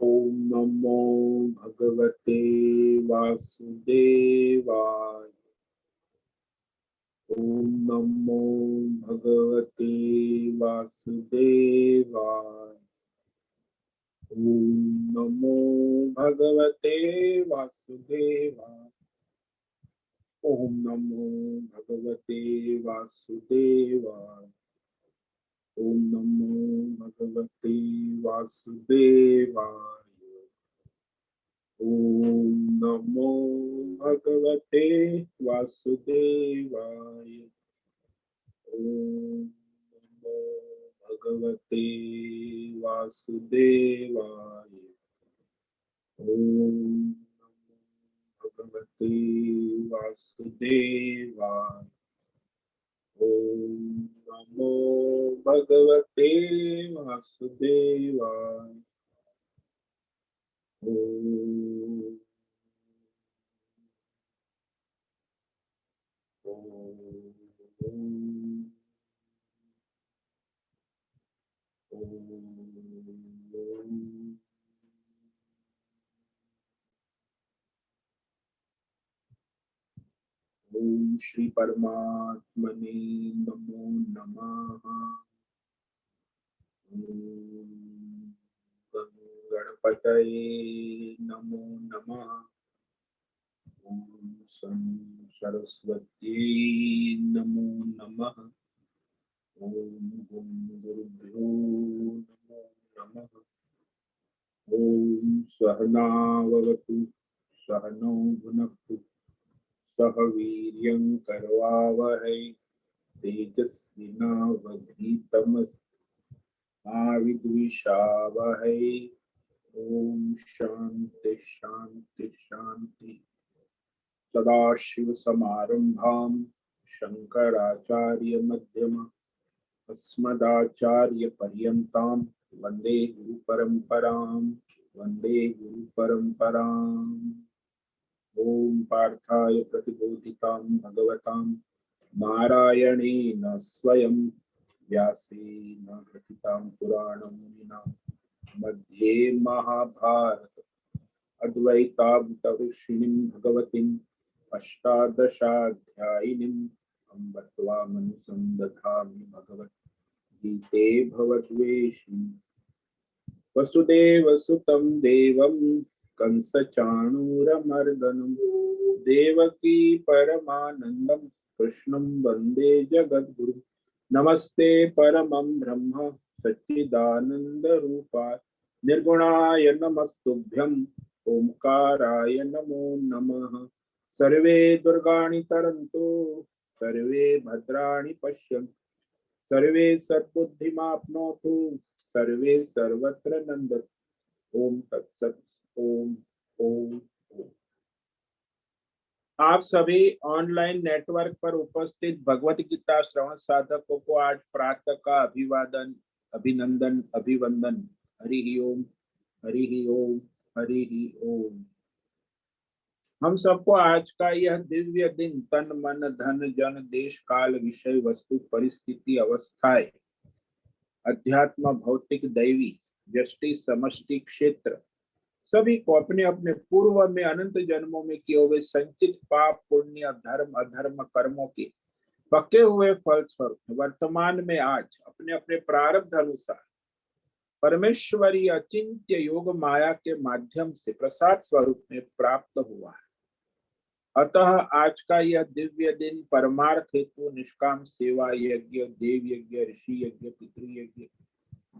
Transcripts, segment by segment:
ओम नमो भगवते वासुदेवाय। ओम नमो भगवते वासुदेवाय। ओम नमो भगवते वासुदेवाय। ओम नमो भगवते वासुदेवाय। ओम नमो भगवते वासुदेवाय। ओम नमो भगवते वासुदेवाय। ओम नमो भगवते वासुदेवाय। ओम नमो भगवते वासुदेवाय। ओम नमो भगवते वासुदेवाय। ओम ओम श्री परमात्मने नमो नमः। ओम गणपतये नमो नमः। ओम सं सरस्वती नमो नमः। ओम गुरुभ्यो नमो नमः। ओम सहनाववतु सहनौ भुनक्तु सह वीर्यं करवावहै तेजस्विनावधीतमस्तु मा विद्विषावहै। ओम शांति शांति शांति। सदाशिव समारंभां शंकराचार्य मध्यमा अस्मदाचार्य पर्यन्तां वंदे गुरु परंपरां। वंदे गुरु परंपरां। ओम पार्थाय प्रतिबोधितां भगवतां नारायणेन स्वयं व्यासेन ग्रथितां पुराणमुनिना मध्ये महाभारत अद्वैतामृतवर्षिणीं भगवतीम् अष्टादशाध्यायिनीम् अम्ब त्वामनुसन्दधामि भगवद्गीते भवद्वेषिणी। वसुदेवसुतं देवं कंसचाणूरमर्दनं देवकी परमानन्दं कृष्णं वन्दे जगद्गुरुं। नमस्ते परमं ब्रह्म सच्चिदानन्दरूपाय निर्गुणाय नमस्तुभ्यं ओंकाराय नमो नमः। सर्वे दुर्गाणि तरन्तु सर्वे भद्राणि पश्यन्तु सर्वे सद्बुद्धिमाप्नोतु सर्वे सर्वत्र नन्दतु। ओम तत्सत। ओम ओम ओम। आप सभी ऑनलाइन नेटवर्क पर उपस्थित भगवत गीता श्रवण साधकों को आज प्रातः का अभिवादन अभिनंदन अभिवंदन। हरि ओम हरि ओम हरि ओम। हम सबको आज का यह दिव्य दिन तन मन धन जन देश काल विषय वस्तु परिस्थिति अवस्थाएं अध्यात्म भौतिक दैवी व्यष्टि समष्टि क्षेत्र सभी को अपने अपने पूर्व में अनंत जन्मों में किए हुए संचित पाप पुण्य धर्म अधर्म कर्मों के पके हुए फलस्वरूप वर्तमान में आज अपने अपने प्रारब्ध अनुसार परमेश्वरी अचिंत्य योग माया के माध्यम से प्रसाद स्वरूप में प्राप्त हुआ है। अतः आज का यह दिव्य दिन परमार्थ हेतु निष्काम सेवा यज्ञ देव यज्ञ ऋषि यज्ञ पितृ यज्ञ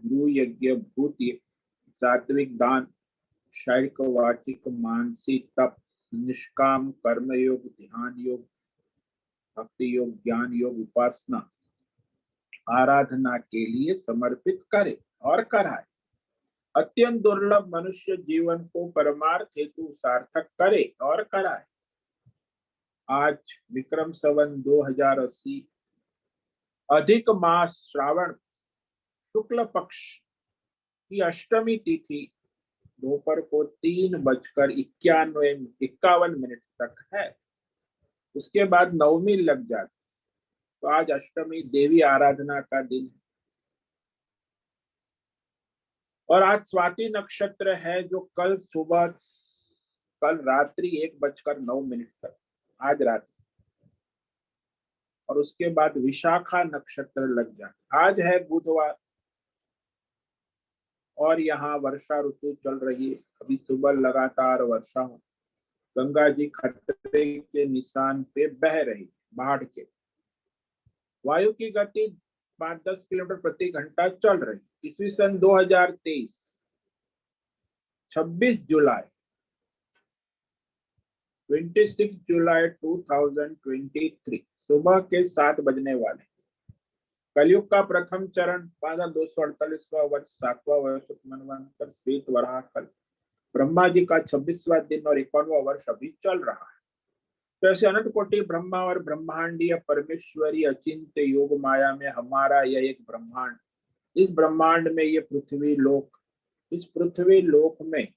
गुरु यज्ञ भूत यज्ञ सात्विक दान शारीरिक वाचिक मानसिक तप निष्काम कर्म योग ध्यान योग भक्ति योग ज्ञान योग उपासना आराधना के लिए समर्पित करे और कराए। अत्यंत दुर्लभ मनुष्य जीवन को परमार्थ हेतु सार्थक करे और कराए। आज विक्रम संवत 2080 अधिक मास श्रावण शुक्ल पक्ष की अष्टमी तिथि दोपहर को 3:51 तक है। उसके बाद नवमी लग जाती। तो आज अष्टमी देवी आराधना का दिन है और आज स्वाति नक्षत्र है, जो कल रात्रि 1:09 तक, आज रात, और उसके बाद विशाखा नक्षत्र लग जाए। आज है बुधवार और यहाँ वर्षा ऋतु चल रही है। अभी सुबह लगातार वर्षा हो, गंगा जी खतरे के निशान पे बह रही, बाढ़ के। वायु की गति 5-10 किलोमीटर प्रति घंटा चल रही। ईस्वी सन 2023 26 जुलाई 26 जुलाई 2023 सुबह के 7 बजने वाले। कलयुग का प्रथम चरण 5248वां वर्ष, 7वां वर्ष मनवंतर, श्वेत वराह कल। ब्रह्मा जी का 26वां दिन और 51वां वर्ष अभी चल रहा है। तो ऐसे अनंत कोटि ब्रह्मा और ब्रह्मांडीय परमेश्वरी अचिंत्य योग माया में हमारा यह एक ब्रह्मांड, इस ब्रह्मांड में ये पृथ्वी लोक, इस पृथ्वी लोक में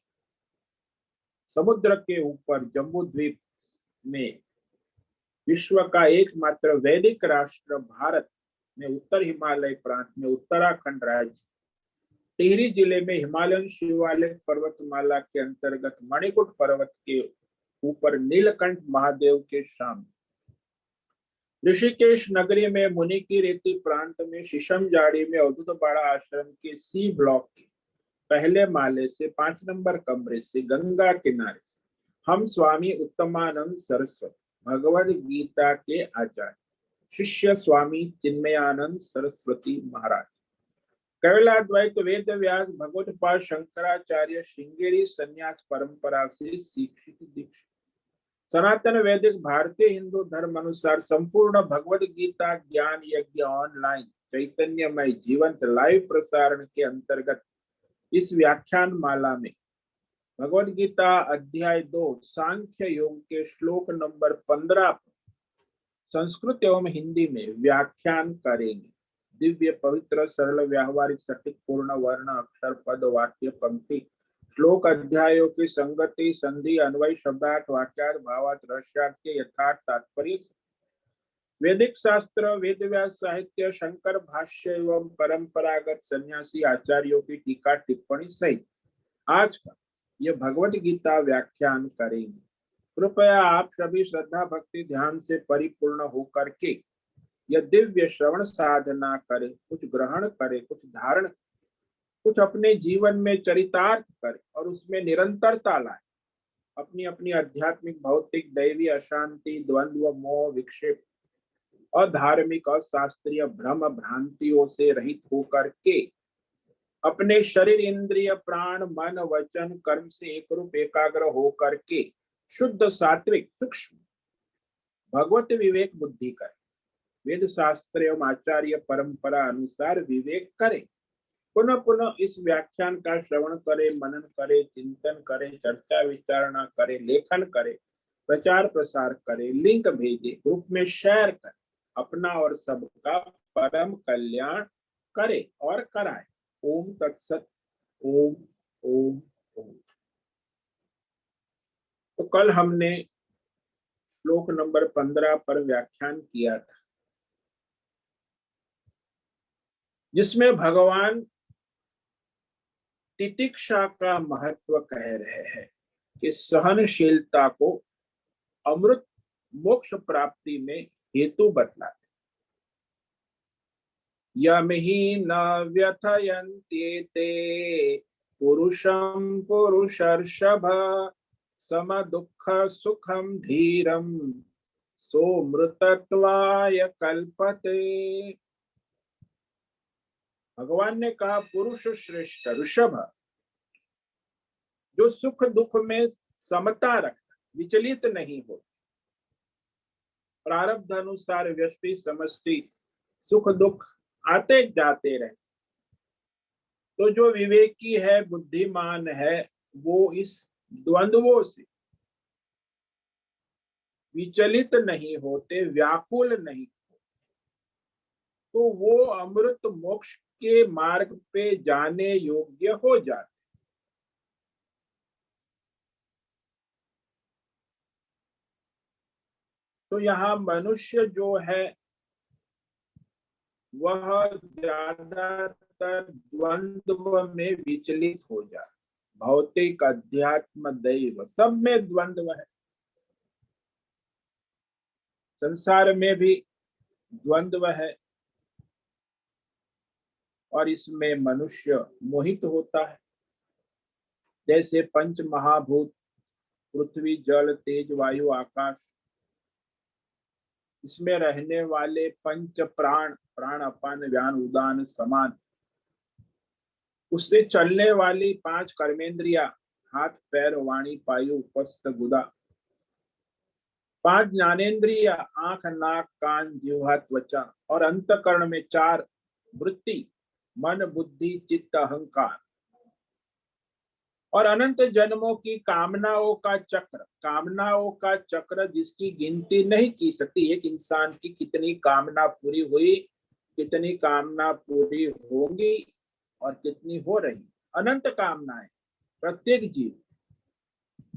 समुद्र के ऊपर जम्बू द्वीप में विश्व का एकमात्र वैदिक राष्ट्र भारत में उत्तर हिमालय प्रांत में उत्तराखंड राज्य टिहरी जिले में हिमालयन शिवालिक पर्वतमाला के अंतर्गत मणिकूट पर्वत के ऊपर नीलकंठ महादेव के सामने ऋषिकेश नगरी में मुनि की रेती प्रांत में शीशम जाड़ी में अवधूत बाड़ा आश्रम के सी ब्लॉक के पहले माले से 5 नंबर कमरे से गंगा किनारे से हम स्वामी उत्तमानंद सरस्वती भगवद गीता के आचार्य शिष्य स्वामी चिन्मयानंद सरस्वती महाराज, कैवलाद्वैत वेद व्यास भगवतपाद शंकराचार्य श्रृंगेरी संन्यास परंपरा से शिक्षित दीक्षित, सनातन वैदिक भारतीय हिंदू धर्म अनुसार संपूर्ण भगवद गीता ज्ञान यज्ञ ऑनलाइन चैतन्यमय जीवंत लाइव प्रसारण के अंतर्गत इस व्याख्यान माला में भगवद गीता अध्याय 2 सांख्य योग के श्लोक नंबर 15 पर संस्कृत एवं हिंदी में व्याख्यान करेंगे। दिव्य पवित्र सरल व्यावहारिक सटीक पूर्ण वर्ण अक्षर पद वाक्य पंक्ति श्लोक अध्यायों की संगति संधि अन्वय शब्दार्थ वाक्यार्थ भावार्थ रहस्यार्थ के यथार्थ तात्पर्य, वैदिक शास्त्र वेद व्यास साहित्य शंकर भाष्य एवं परंपरागत सन्यासी आचार्यों की टीका टिप्पणी सहित आज का यह भगवद गीता व्याख्यान करेंगे। कृपया आप सभी श्रद्धा भक्ति ध्यान से परिपूर्ण होकर के यह दिव्य श्रवण साधना करें, कुछ ग्रहण करें, कुछ धारण, कुछ अपने जीवन में चरितार्थ करें और उसमें निरंतरता लाए। अपनी अपनी आध्यात्मिक भौतिक दैवी अशांति द्वंद्व मोह विक्षेप और धार्मिक और शास्त्रीय भ्रम भ्रांतियों से रहित होकर के अपने शरीर इंद्रिय प्राण मन वचन कर्म से एक रूप एकाग्र होकर के शुद्ध सात्विक सूक्ष्म भगवत विवेक बुद्धि करें, वेद शास्त्र एवं आचार्य परंपरा अनुसार विवेक करें। पुनः पुनः इस व्याख्यान का श्रवण करें, मनन करें, चिंतन करें, चर्चा विचारणा करें, लेखन करें, प्रचार प्रसार करें, लिंक भेजें, ग्रुप में शेयर करें, अपना और सबका परम कल्याण करें और कराएं। ओम तत्सत। ओम ओम ओम। तो कल हमने श्लोक नंबर 15 पर व्याख्यान किया था, जिसमें भगवान तितिक्षा का महत्व कह रहे हैं कि सहनशीलता को अमृत मोक्ष प्राप्ति में हेतु बतलाते। यम ही न व्यथयन्त्येते पुरुषं पुरुषर्षभ सम दुःख सुखम धीरम सोमृतत्वाय कल्पते। भगवान ने कहा पुरुष श्रेष्ठ ऋषभ, जो सुख दुख में समता रखता, विचलित नहीं हो, प्रारब्ध अनुसार व्यष्टि समष्टि सुख दुख आते जाते रहे। तो जो विवेकी है बुद्धिमान है वो इस द्वंद्वों से विचलित नहीं होते, व्याकुल नहीं होते, तो वो अमृत मोक्ष के मार्ग पे जाने योग्य हो जाते। तो यहाँ मनुष्य जो है वह ज्यादातर निरंतर द्वंद्व में विचलित हो जाए। भौतिक, अध्यात्म, दैव सब में द्वंद्व है। संसार में भी द्वंद्व है और इसमें मनुष्य मोहित होता है। जैसे पंच महाभूत पृथ्वी, जल, तेज, वायु, आकाश, इसमें रहने वाले पंच प्राण, प्राण अपान व्यान उदान समान, उससे चलने वाली पांच कर्मेंद्रिया, हाथ, पैर, वाणी, पायु, उपस्थ, गुदा, पांच ज्ञानेन्द्रिय, आंख, नाक, कान, जिह्वा, त्वचा, और अंतकरण में चार वृत्ति, मन, बुद्धि, चित्त, अहंकार, और अनंत जन्मों की कामनाओं का चक्र। कामनाओं का चक्र जिसकी गिनती नहीं की सकती। एक इंसान की कितनी कामना पूरी हुई, कितनी कामना पूरी होंगी और कितनी हो रही, अनंत कामनाएं प्रत्येक जीव।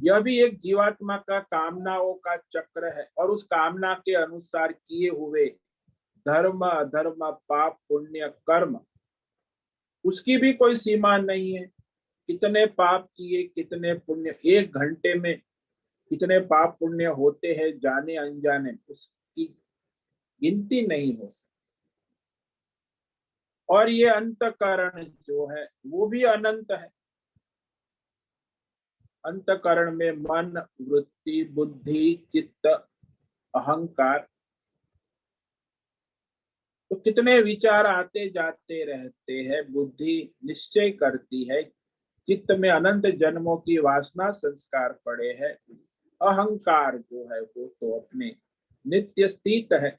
यह भी एक जीवात्मा का कामनाओं का चक्र है और उस कामना के अनुसार किए हुए धर्म, अधर्म, पाप, पुण्य, कर्म, उसकी भी कोई सीमा नहीं है। कितने पाप किए, कितने पुण्य, एक घंटे में कितने पाप पुण्य होते हैं जाने अनजाने, उसकी गिनती नहीं हो सकती। और ये अंतकरण जो है वो भी अनंत है। अंतकरण में मन, वृत्ति, बुद्धि, चित्त, अहंकार, तो कितने विचार आते जाते रहते हैं। बुद्धि निश्चय करती है, चित्त में अनंत जन्मों की वासना संस्कार पड़े हैं। अहंकार जो है वो तो अपने नित्य स्थित है।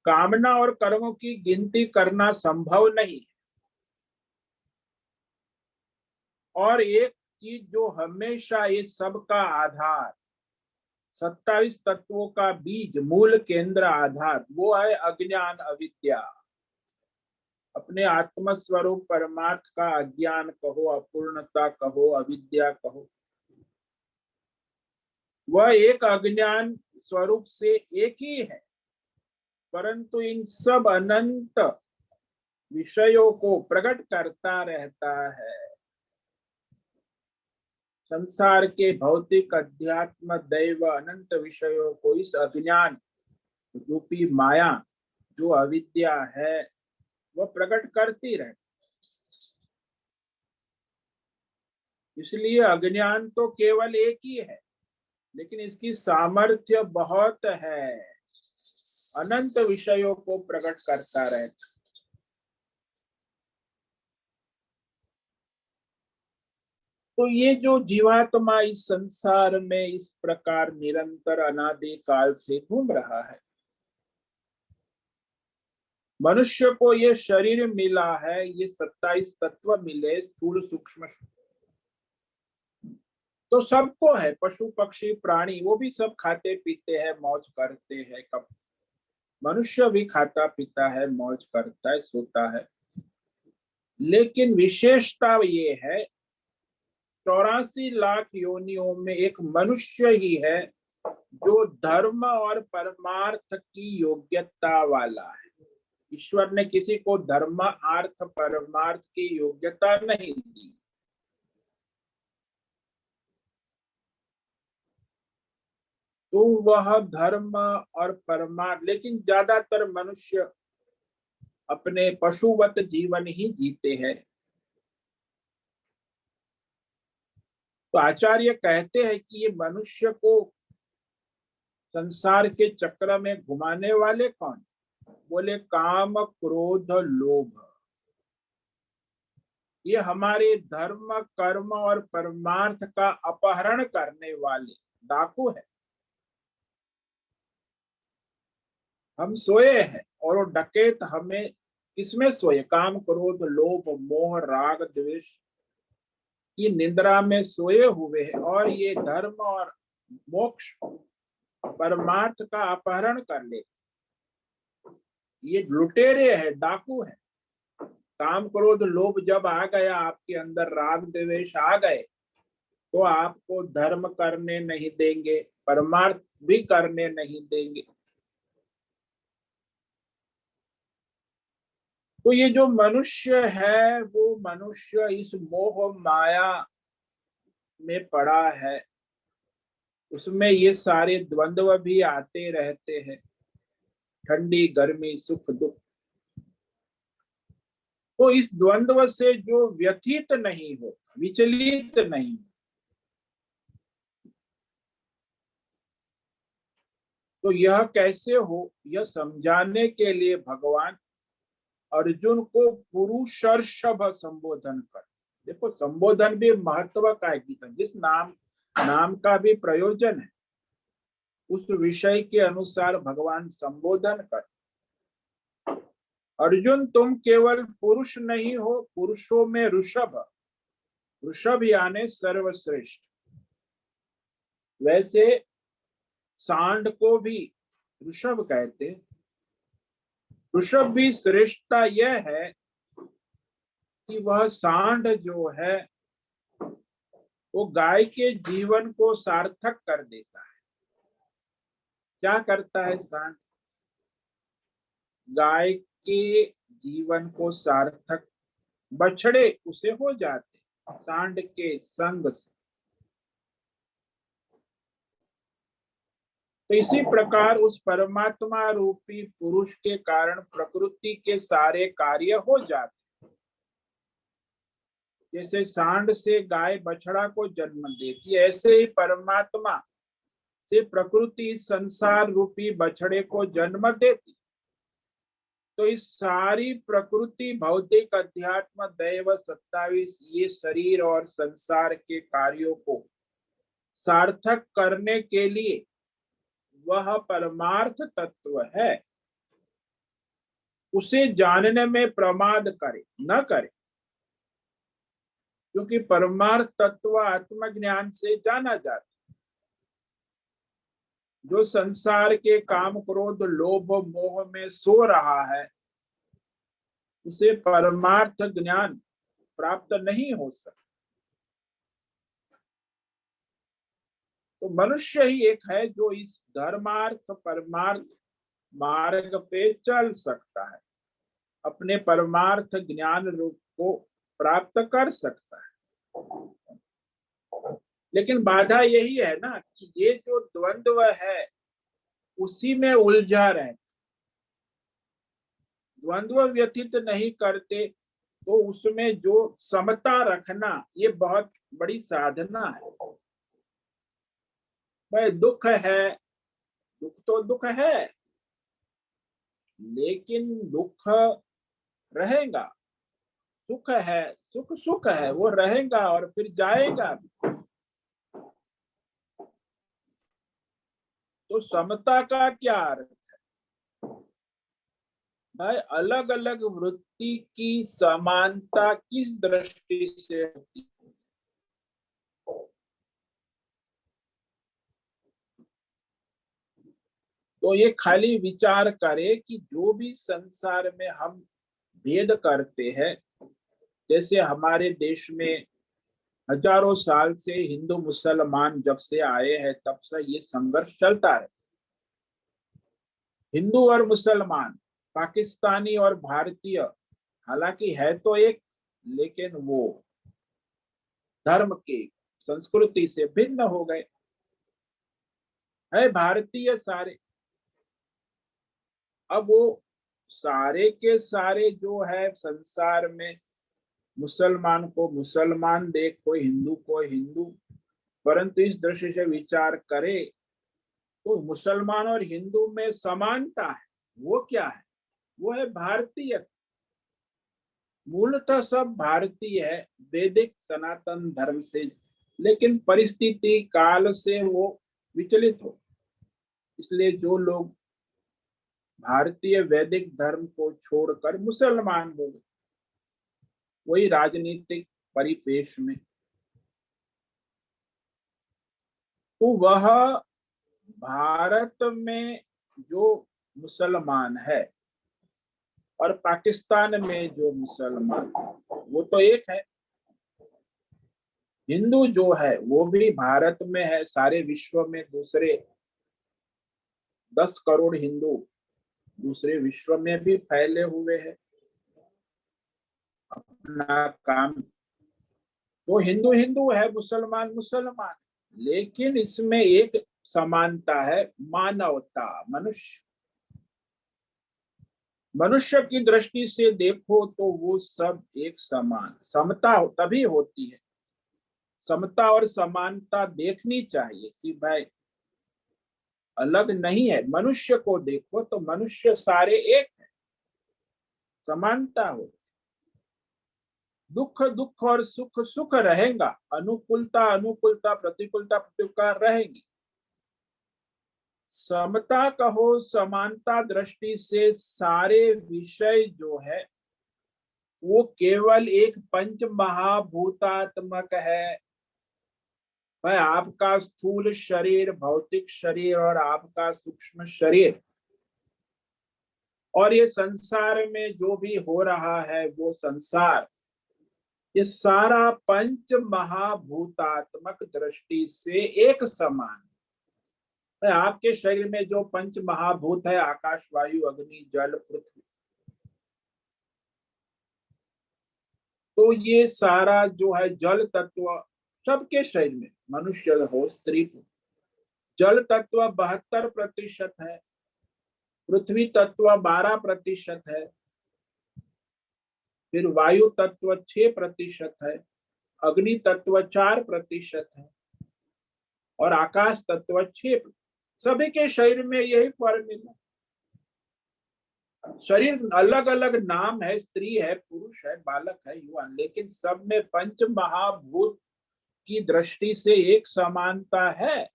कामना और कर्मों की गिनती करना संभव नहीं। और एक चीज जो हमेशा ये सब का आधार, 27 तत्वों का बीज, मूल, केंद्र, आधार, वो है अज्ञान, अविद्या। अपने आत्म स्वरूप परमार्थ का अज्ञान कहो, अपूर्णता कहो, अविद्या कहो, वह एक अज्ञान स्वरूप से एक ही है। परंतु इन सब अनंत विषयों को प्रकट करता रहता है। संसार के भौतिक, अध्यात्म, दैव, अनंत विषयों को इस अज्ञान रूपी माया जो अविद्या है वह प्रकट करती रहती। इसलिए अज्ञान तो केवल एक ही है, लेकिन इसकी सामर्थ्य बहुत है, अनंत विषयों को प्रकट करता रहता। तो ये जो जीवात्मा इस संसार में इस प्रकार निरंतर अनादि काल से घूम रहा है, मनुष्य को ये शरीर मिला है, ये 27 तत्व मिले, स्थूल, सूक्ष्म, तो सबको है। पशु, पक्षी, प्राणी, वो भी सब खाते पीते हैं, मौज करते हैं। कब मनुष्य भी खाता पीता है, मौज करता है, सोता है। लेकिन विशेषता ये है, 84 लाख योनियों में एक मनुष्य ही है जो धर्म और परमार्थ की योग्यता वाला है। ईश्वर ने किसी को धर्म, अर्थ, परमार्थ की योग्यता नहीं दी। तो वह धर्म और परमार्थ, लेकिन ज्यादातर मनुष्य अपने पशुवत जीवन ही जीते हैं। तो आचार्य कहते हैं कि ये मनुष्य को संसार के चक्र में घुमाने वाले कौन? बोले काम, क्रोध, लोभ। ये हमारे धर्म, कर्म और परमार्थ का अपहरण करने वाले डाकू है। हम सोए हैं और वो डकैत हमें किसमें सोए? काम, क्रोध, लोभ, मोह, राग, द्वेष की निद्रा में सोए हुए हैं और ये धर्म और मोक्ष, परमार्थ का अपहरण कर ले। ये लुटेरे है, डाकू है। काम, क्रोध, लोभ जब आ गया आपके अंदर, राग द्वेष आ गए, तो आपको धर्म करने नहीं देंगे, परमार्थ भी करने नहीं देंगे। तो ये जो मनुष्य है वो मनुष्य इस मोह माया में पड़ा है, उसमें ये सारे द्वंद्व भी आते रहते हैं, ठंडी गर्मी सुख दुख। तो इस द्वंद्व से जो व्यथित नहीं हो, विचलित नहीं, तो यह कैसे हो, यह समझाने के लिए भगवान अर्जुन को पुरुषर्षभ संबोधन कर। देखो संबोधन भी महत्व का है, गीता जिस नाम नाम का भी प्रयोजन है उस विषय के अनुसार भगवान संबोधन कर। अर्जुन तुम केवल पुरुष नहीं हो, पुरुषों में ऋषभ, ऋषभ यानी सर्वश्रेष्ठ। वैसे सांड को भी ऋषभ कहते। ऋषभ भी श्रेष्ठता यह है कि वह सांड जो है वो गाय के जीवन को सार्थक कर देता है। क्या करता है सांड? गाय के जीवन को सार्थक, बछड़े उसे हो जाते सांड के संग से। तो इसी प्रकार उस परमात्मा रूपी पुरुष के कारण प्रकृति के सारे कार्य हो जाते। जैसे सांड से गाय बछड़ा को जन्म देती है, ऐसे ही परमात्मा से प्रकृति संसार रूपी बछड़े को जन्म देती। तो इस सारी प्रकृति, भौतिक, अध्यात्म, दैव, 27 ये शरीर और संसार के कार्यों को सार्थक करने के लिए वह परमार्थ तत्व है, उसे जानने में प्रमाद करे न करे, क्योंकि परमार्थ तत्व आत्मज्ञान से जाना जाता है। जो संसार के काम क्रोध लोभ मोह में सो रहा है उसे परमार्थ ज्ञान प्राप्त नहीं हो सकता। तो मनुष्य ही एक है जो इस धर्मार्थ परमार्थ मार्ग पे चल सकता है, अपने परमार्थ ज्ञान रूप को प्राप्त कर सकता है। लेकिन बाधा यही है ना कि ये जो द्वंद्व है उसी में उलझा रहे। द्वंद्व व्यतीत नहीं करते तो उसमें जो समता रखना ये बहुत बड़ी साधना है। भाई दुख है, दुख तो दुख है, लेकिन दुख रहेगा। सुख है, सुख सुख है, वो रहेगा और फिर जाएगा। तो समता का क्या अर्थ? भाई अलग अलग वृत्ति की समानता किस दृष्टि से होती है? तो ये खाली विचार करे कि जो भी संसार में हम भेद करते हैं, जैसे हमारे देश में हजारों साल से हिंदू मुसलमान जब से आए हैं तब से ये संघर्ष चलता है। हिंदू और मुसलमान, पाकिस्तानी और भारतीय, हालांकि है तो एक, लेकिन वो धर्म की संस्कृति से भिन्न हो गए। है भारतीय सारे। अब वो सारे के सारे जो है संसार में मुसलमान को मुसलमान देख, कोई हिंदू को हिंदू, परंतु इस दृष्टि से विचार करे तो मुसलमान और हिंदू में समानता है। वो क्या है? वो है भारतीय। मूलतः सब भारतीय है, वैदिक सनातन धर्म से, लेकिन परिस्थिति काल से वो विचलित हो। इसलिए जो लोग भारतीय वैदिक धर्म को छोड़कर मुसलमान हो गए, वही राजनीतिक परिपेक्ष में, तो वह भारत में जो मुसलमान है और पाकिस्तान में जो मुसलमान, वो तो एक है। हिंदू जो है वो भी भारत में है, सारे विश्व में दूसरे 10 करोड़ हिंदू दूसरे विश्व में भी फैले हुए हैं। अपना काम। तो हिंदू हिंदू है, मुसलमान मुसलमान, लेकिन इसमें एक समानता है, मानवता। मनुष्य, मनुष्य की दृष्टि से देखो तो वो सब एक समान, समता तभी होती है। समता और समानता देखनी चाहिए कि भाई अलग नहीं है। मनुष्य को देखो तो मनुष्य सारे एक है, समानता हो। दुख दुख और सुख सुख रहेगा, अनुकूलता अनुकूलता, प्रतिकूलता प्रतिकूलता रहेगी। समता कहो, समानता दृष्टि से सारे विषय जो है वो केवल एक पंच महाभूतात्मक है। भाई आपका स्थूल शरीर, भौतिक शरीर, और आपका सूक्ष्म शरीर, और ये संसार में जो भी हो रहा है वो संसार, ये सारा पंच महाभूतात्मक दृष्टि से एक समान है। आपके शरीर में जो पंच महाभूत है, आकाश वायु अग्नि जल पृथ्वी, तो ये सारा जो है जल तत्व सबके शरीर में, मनुष्य हो स्त्री हो, जल तत्व 72% है, पृथ्वी तत्व 12% है, फिर वायु तत्व 6% है, अग्नि तत्व 4% है, और आकाश तत्व 6%। सभी के शरीर में यही फॉर्मूला। शरीर अलग अलग नाम है, स्त्री है, पुरुष है, बालक है, युवा, लेकिन सब में पंच महाभूत की दृष्टि से एक समानता है।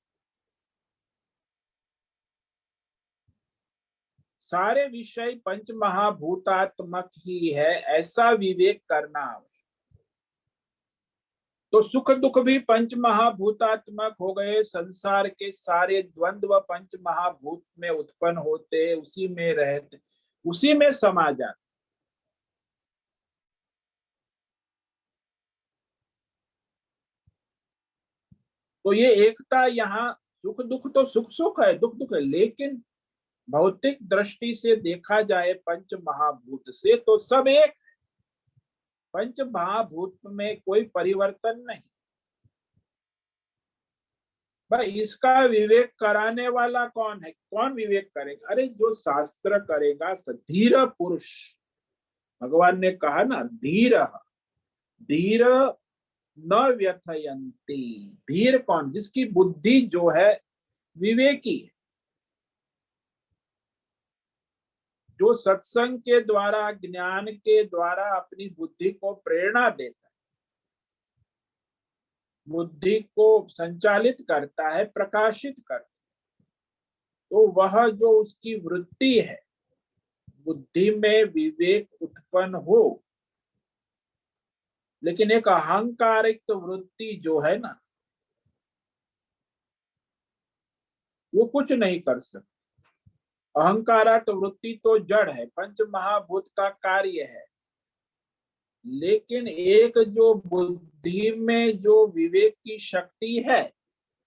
सारे विषय पंच महाभूतात्मक ही है, ऐसा विवेक करना आवश्यक। तो सुख दुख भी पंच महाभूतात्मक हो गए। संसार के सारे द्वंद्व पंच महाभूत में उत्पन्न होते, उसी में रहते, उसी में समा जाते। तो ये एकता यहाँ, सुख दुख तो सुख सुख है, दुख दुख है, लेकिन भौतिक दृष्टि से देखा जाए पंच महाभूत से तो सब एक। पंच महाभूत में कोई परिवर्तन नहीं। भाई इसका विवेक कराने वाला कौन है? कौन विवेक करेगा? अरे जो शास्त्र करेगा, धीर पुरुष। भगवान ने कहा ना, धीर धीर न व्यथयंती। धीर कौन? जिसकी बुद्धि जो है विवेकी है, जो सत्संग के द्वारा, ज्ञान के द्वारा अपनी बुद्धि को प्रेरणा देता है, बुद्धि को संचालित करता है, प्रकाशित करता है। तो वह जो उसकी वृत्ति है, बुद्धि में विवेक उत्पन्न हो, लेकिन एक अहंकारिक तो वृत्ति जो है ना, वो कुछ नहीं कर सकती। अहंकारात वृत्ति तो जड़ है, पंच महाभूत का कार्य है, लेकिन एक जो बुद्धि में जो विवेक की शक्ति है,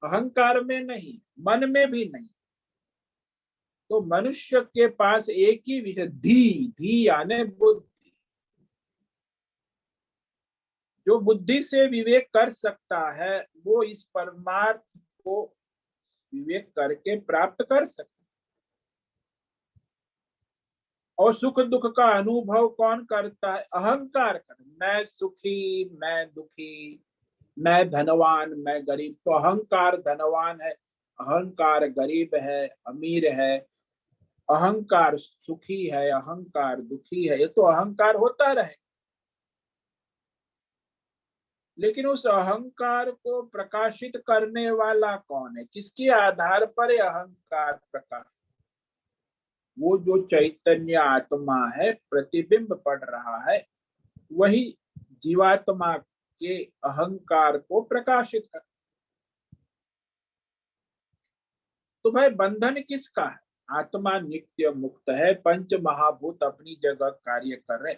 अहंकार में नहीं, मन में भी नहीं। तो मनुष्य के पास एक ही विषय, धी धी यानी बुद्धि। जो बुद्धि से विवेक कर सकता है वो इस परमार्थ को विवेक करके प्राप्त कर सकता। और सुख दुख का अनुभव कौन करता है? अहंकार कर, मैं सुखी, मैं दुखी, मैं धनवान, मैं गरीब। तो अहंकार धनवान है, अहंकार गरीब है, अमीर है, अहंकार सुखी है, अहंकार दुखी है, ये तो अहंकार होता रहे। लेकिन उस अहंकार को प्रकाशित करने वाला कौन है? किसके आधार पर ये अहंकार प्रकाश? वो जो चैतन्य आत्मा है, प्रतिबिंब पड़ रहा है, वही जीवात्मा के अहंकार को प्रकाशित कर। तो भाई बंधन किसका है? आत्मा नित्य मुक्त है, पंच महाभूत अपनी जगह कार्य कर रहे।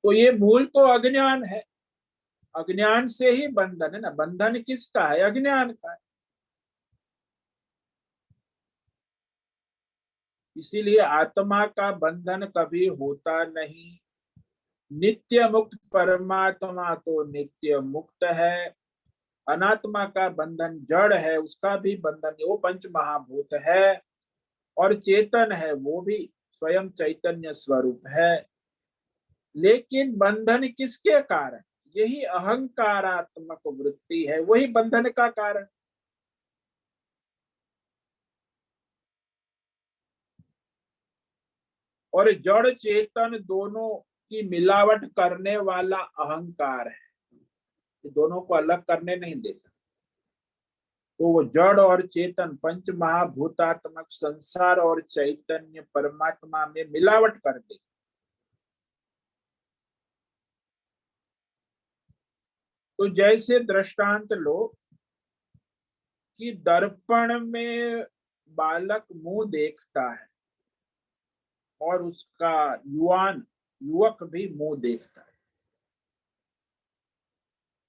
तो ये मूल तो अज्ञान है, अज्ञान से ही बंधन है ना। बंधन किसका है? अज्ञान का है। इसीलिए आत्मा का बंधन कभी होता नहीं। नित्य मुक्त परमात्मा तो नित्य मुक्त है। अनात्मा का बंधन जड़ है, उसका भी बंधन, वो पंच महाभूत है। और चेतन है, वो भी स्वयं चैतन्य स्वरूप है। लेकिन बंधन किसके कारण? यही अहंकारात्मक वृत्ति है, वही बंधन का कारण। और जड़ चेतन दोनों की मिलावट करने वाला अहंकार है, ये दोनों को अलग करने नहीं देता। तो वो जड़ और चेतन पंच महाभूतात्मक संसार और चैतन्य परमात्मा में मिलावट कर दे। तो जैसे दृष्टांत लो कि दर्पण में बालक मुंह देखता है और उसका युवक भी मुंह देखता है।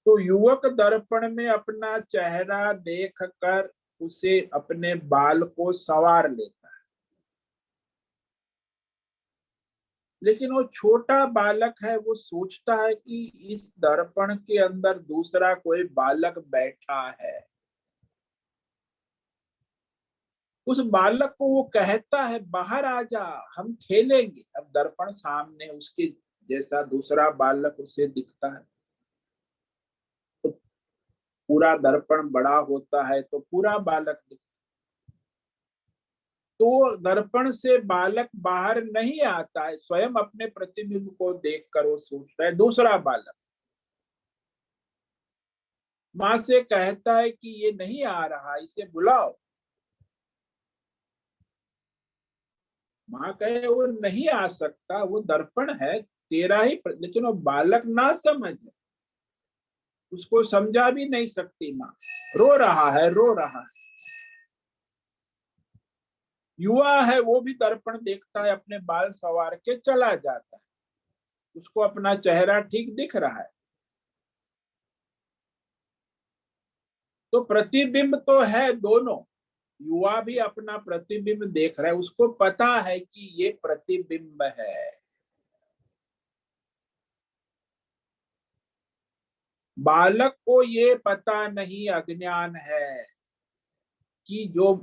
तो युवक दर्पण में अपना चेहरा देखकर उसे अपने बाल को संवार लेता है। लेकिन वो छोटा बालक है, वो सोचता है कि इस दर्पण के अंदर दूसरा कोई बालक बैठा है। उस बालक को वो कहता है बाहर आ जा, हम खेलेंगे। अब दर्पण सामने उसके जैसा दूसरा बालक उसे दिखता है। तो पूरा दर्पण बड़ा होता है तो पूरा बालक दिखता है। तो दर्पण से बालक बाहर नहीं आता है, स्वयं अपने प्रतिबिंब को देखकर वो सोचता है दूसरा बालक। माँ से कहता है कि ये नहीं आ रहा, इसे बुलाओ। माँ कहे वो नहीं आ सकता, वो दर्पण है तेरा ही लेकिन वो बालक ना समझ, उसको समझा भी नहीं सकती माँ। रो रहा है, रो रहा है। युवा है, वो भी दर्पण देखता है, अपने बाल संवार के चला जाता है। उसको अपना चेहरा ठीक दिख रहा है। तो प्रतिबिंब तो है दोनों। युवा भी अपना प्रतिबिंब देख रहा है, उसको पता है कि ये प्रतिबिंब है। बालक को ये पता नहीं, अज्ञान है कि जो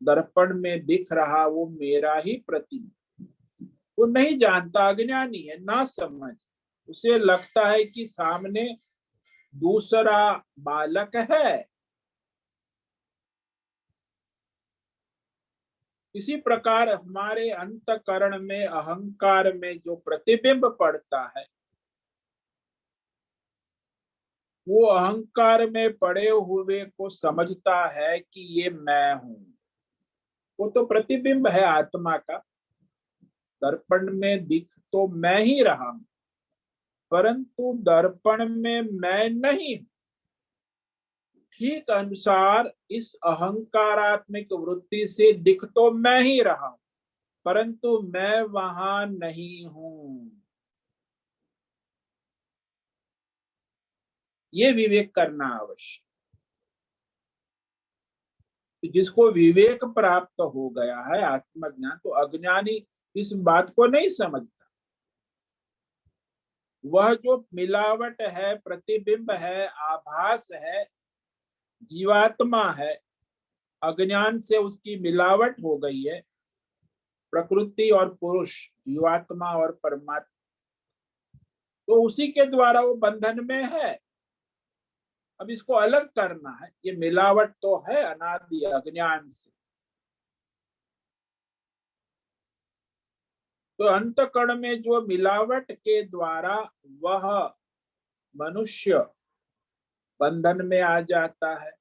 दर्पण में दिख रहा वो मेरा ही प्रतिबिंब। वो नहीं जानता, अज्ञानी है, ना समझ। उसे लगता है कि सामने दूसरा बालक है। इसी प्रकार हमारे अंतकरण में अहंकार में जो प्रतिबिंब पड़ता है, वो अहंकार में पड़े हुए को समझता है कि ये मैं हूं। वो तो प्रतिबिंब है आत्मा का। दर्पण में दिख तो मैं ही रहा हूं, परंतु दर्पण में मैं नहीं। ठीक अनुसार इस अहंकारात्मक वृत्ति से दिख तो मैं ही रहा हूं, परंतु मैं वहां नहीं हूं। ये विवेक करना आवश्यक। जिसको विवेक प्राप्त हो गया है, आत्मज्ञान, तो अज्ञानी इस बात को नहीं समझता। वह जो मिलावट है, प्रतिबिंब है, आभास है, जीवात्मा है, अज्ञान से उसकी मिलावट हो गई है। प्रकृति और पुरुष, जीवात्मा और परमात्मा, तो उसी के द्वारा वो बंधन में है। अब इसको अलग करना है, ये मिलावट तो है अनादि अज्ञान से। तो अंतकरण में जो मिलावट के द्वारा वह मनुष्य बंधन में आ जाता है।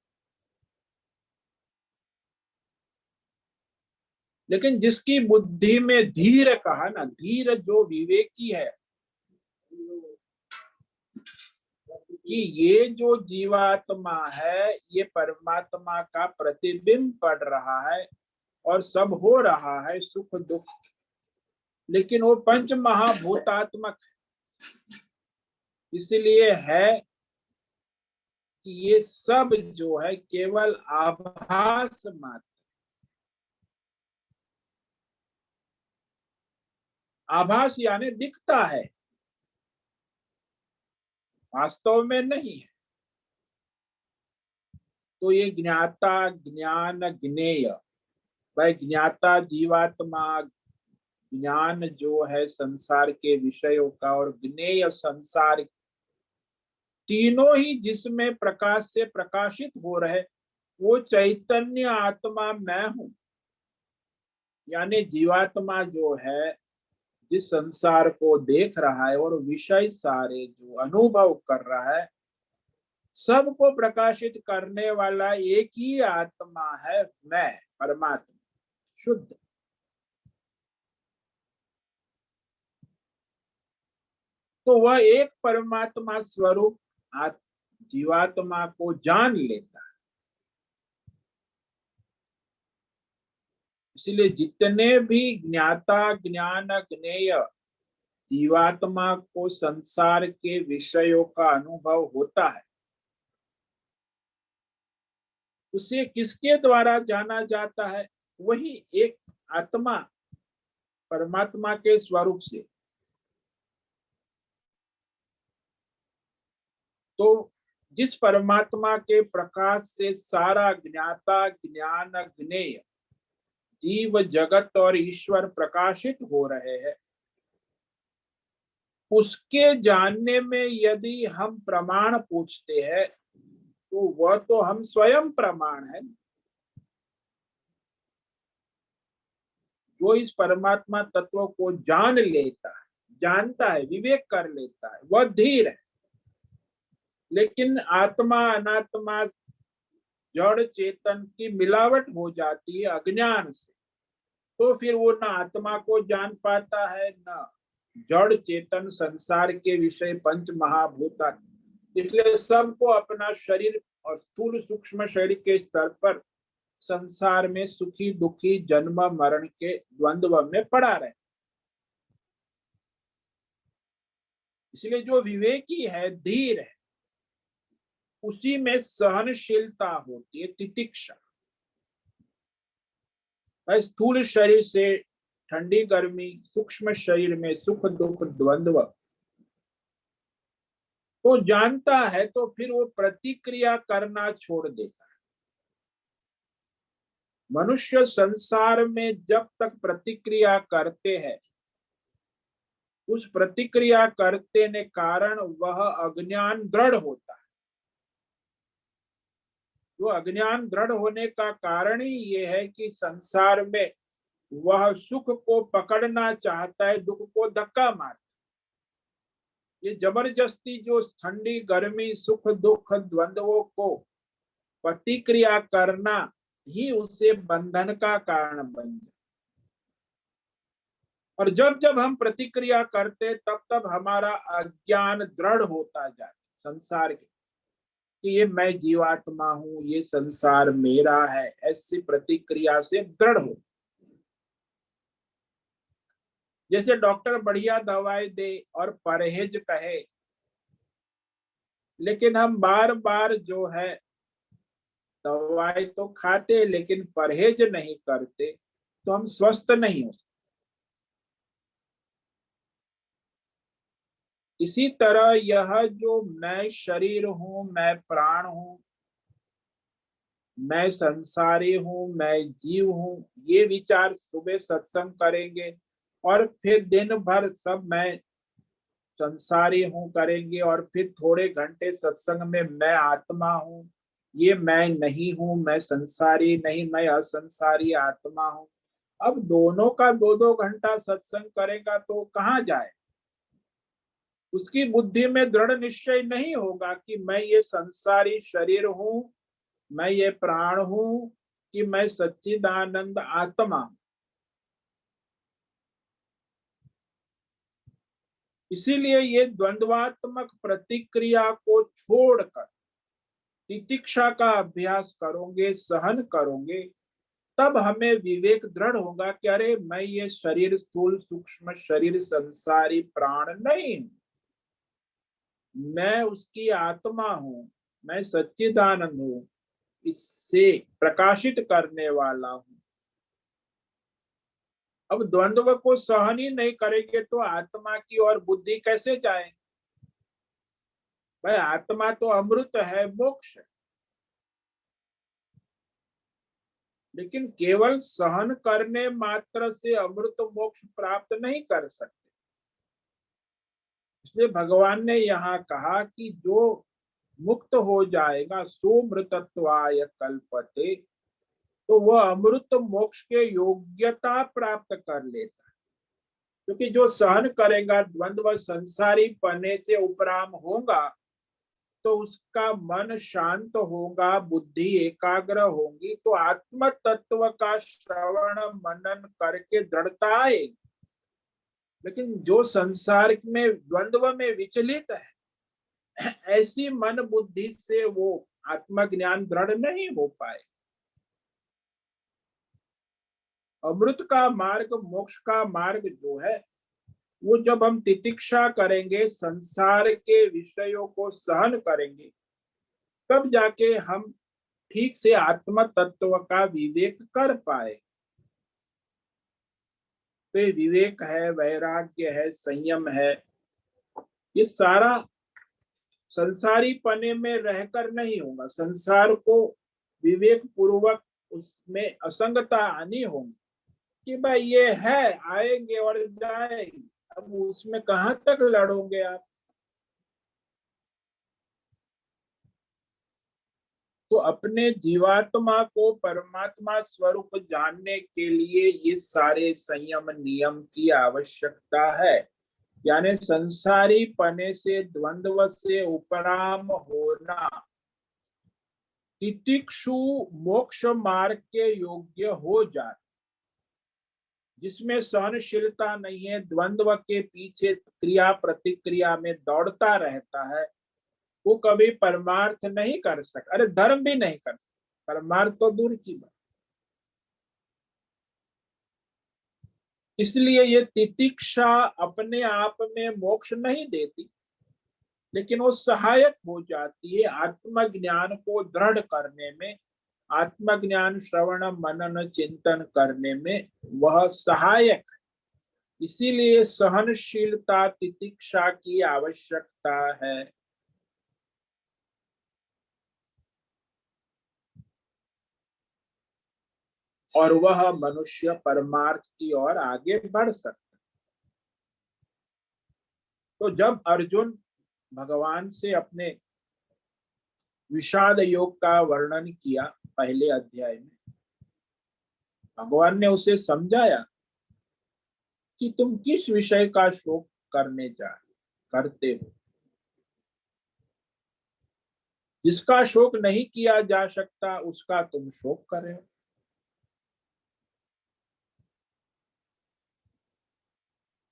लेकिन जिसकी बुद्धि में धीर कहा ना, धीर जो विवेकी है, कि ये जो जीवात्मा है ये परमात्मा का प्रतिबिंब पड़ रहा है और सब हो रहा है, सुख दुख, लेकिन वो पंच महाभूतात्मक है। इसलिए है कि ये सब जो है केवल आभास मात्र। आभास यानी दिखता है, वास्तव में नहीं है। तो ये ज्ञाता ज्ञान ज्ञेय, भाई ज्ञाता जीवात्मा, ज्ञान जो है संसार के विषयों का, और ज्ञेय संसार, तीनों ही जिसमें प्रकाश से प्रकाशित हो रहे, वो चैतन्य आत्मा मैं हूं। यानी जीवात्मा जो है जिस संसार को देख रहा है और विषय सारे जो अनुभव कर रहा है, सबको प्रकाशित करने वाला एक ही आत्मा है, मैं, परमात्मा शुद्ध। तो वह एक परमात्मा स्वरूप जीवात्मा को जान लेता है। इसलिए जितने भी ज्ञाता ज्ञान ज्ञेय जीवात्मा को संसार के विषयों का अनुभव होता है, उसे किसके द्वारा जाना जाता है? वही एक आत्मा परमात्मा के स्वरूप से। तो जिस परमात्मा के प्रकाश से सारा ज्ञाता ज्ञान ज्ञेय जीव जगत और ईश्वर प्रकाशित हो रहे हैं, उसके जानने में यदि हम प्रमाण पूछते हैं, तो वह तो हम स्वयं प्रमाण है। जो इस परमात्मा तत्व को जान लेता है, जानता है, विवेक कर लेता है, वह धीर है। लेकिन आत्मा अनात्मा जड़ चेतन की मिलावट हो जाती है अज्ञान से, तो फिर वो न आत्मा को जान पाता है, न जड़ चेतन संसार के विषय पंच महाभूत। इसलिए सबको अपना शरीर और स्थूल सूक्ष्म शरीर के स्तर पर संसार में सुखी दुखी जन्म मरण के द्वंद्व में पड़ा रहे। इसलिए जो विवेकी है, धीर है, उसी में सहनशीलता होती है, तितिक्षा। स्थूल शरीर से ठंडी गर्मी, सूक्ष्म शरीर में सुख दुख द्वंद्व, तो जानता है, तो फिर वो प्रतिक्रिया करना छोड़ देता है। मनुष्य संसार में जब तक प्रतिक्रिया करते हैं, उस प्रतिक्रिया करते ने कारण वह अज्ञान दृढ़ होता है। जो अज्ञान दृढ़ होने का कारण ही ये है कि संसार में वह सुख को पकड़ना चाहता है, दुख को धक्का मारता है। ये जबरदस्ती जो ठंडी गर्मी सुख दुख द्वंद्वों को प्रतिक्रिया करना ही उसे बंधन का कारण बन जाए। और जब जब हम प्रतिक्रिया करते, तब तब हमारा अज्ञान दृढ़ होता जाए संसार के, कि ये मैं जीवात्मा हूं, ये संसार मेरा है, ऐसी प्रतिक्रिया से दृढ़ हो। जैसे डॉक्टर बढ़िया दवाई दे और परहेज कहे, लेकिन हम बार बार जो है दवाई तो खाते लेकिन परहेज नहीं करते, तो हम स्वस्थ नहीं हो सकते। इसी तरह यह जो मैं शरीर हूं, मैं प्राण हूं, मैं संसारी हूं, मैं जीव हूं, ये विचार सुबह सत्संग करेंगे और फिर दिन भर सब मैं संसारी हूं करेंगे, और फिर थोड़े घंटे सत्संग में मैं आत्मा हूं, ये मैं नहीं हूं, मैं संसारी नहीं, मैं असंसारी आत्मा हूं। अब दोनों का दो दो घंटा सत्संग करेगा तो कहाँ जाए? उसकी बुद्धि में दृढ़ निश्चय नहीं होगा कि मैं ये संसारी शरीर हूं, मैं ये प्राण हूं, कि मैं सच्चिदानंद आत्मा हूं। इसीलिए ये द्वंद्वात्मक प्रतिक्रिया को छोड़कर तितिक्षा का अभ्यास करोगे, सहन करोगे, तब हमें विवेक दृढ़ होगा कि अरे मैं ये शरीर स्थूल सूक्ष्म शरीर संसारी प्राण नहीं, मैं उसकी आत्मा हूं, मैं सच्चिदानंद हूं, इससे प्रकाशित करने वाला हूं। अब द्वंद्व को सहन ही नहीं करेंगे तो आत्मा की और बुद्धि कैसे जाए? भाई आत्मा तो अमृत है, मोक्ष है, लेकिन केवल सहन करने मात्र से अमृत मोक्ष प्राप्त नहीं कर सकते। इसलिए भगवान ने यहाँ कहा कि जो मुक्त हो जाएगा सो मृतत्वाय कल्पते, तो वह अमृत मोक्ष के योग्यता प्राप्त कर लेता है। क्योंकि जो सहन करेगा द्वंद्व संसारी पने से उपराम होगा, तो उसका मन शांत होगा, बुद्धि एकाग्र होगी, तो आत्म तत्व का श्रवण मनन करके दृढ़ता आएगी। लेकिन जो संसार में द्वंद्व में विचलित है, ऐसी मन बुद्धि से वो आत्मज्ञान दृढ़ नहीं हो पाए। अमृत का मार्ग, मोक्ष का मार्ग जो है, वो जब हम तितिक्षा करेंगे, संसार के विषयों को सहन करेंगे, तब जाके हम ठीक से आत्म तत्व का विवेक कर पाए। तो ये विवेक है, वैराग्य है, संयम है, ये सारा संसारी पने में रहकर नहीं होगा। संसार को विवेक पूर्वक उसमें असंगता आनी होगी कि भाई ये है, आएंगे और जाएंगे, अब उसमें कहाँ तक लड़ोगे आप। तो अपने जीवात्मा को परमात्मा स्वरूप जानने के लिए ये सारे संयम नियम की आवश्यकता है। यानी संसारी पने से, द्वंद्व से उपराम होना, तितिक्षु मोक्ष मार्ग के योग्य हो जाए। जिसमें सहनशीलता नहीं है, द्वंद्व के पीछे क्रिया प्रतिक्रिया में दौड़ता रहता है, वो कभी परमार्थ नहीं कर सकता। अरे धर्म भी नहीं कर सकता, परमार्थ तो दूर की बात। इसलिए ये तितिक्षा अपने आप में मोक्ष नहीं देती, लेकिन वो सहायक हो जाती है आत्मज्ञान को दृढ़ करने में। आत्मज्ञान श्रवण मनन चिंतन करने में वह सहायक है। इसीलिए सहनशीलता, तितिक्षा की आवश्यकता है। और वह मनुष्य परमार्थ की ओर आगे बढ़ सकता। तो जब अर्जुन भगवान से अपने विषाद योग का वर्णन किया पहले अध्याय में, भगवान ने उसे समझाया कि तुम किस विषय का शोक करते हो। जिसका शोक नहीं किया जा सकता उसका तुम शोक कर रहे हो।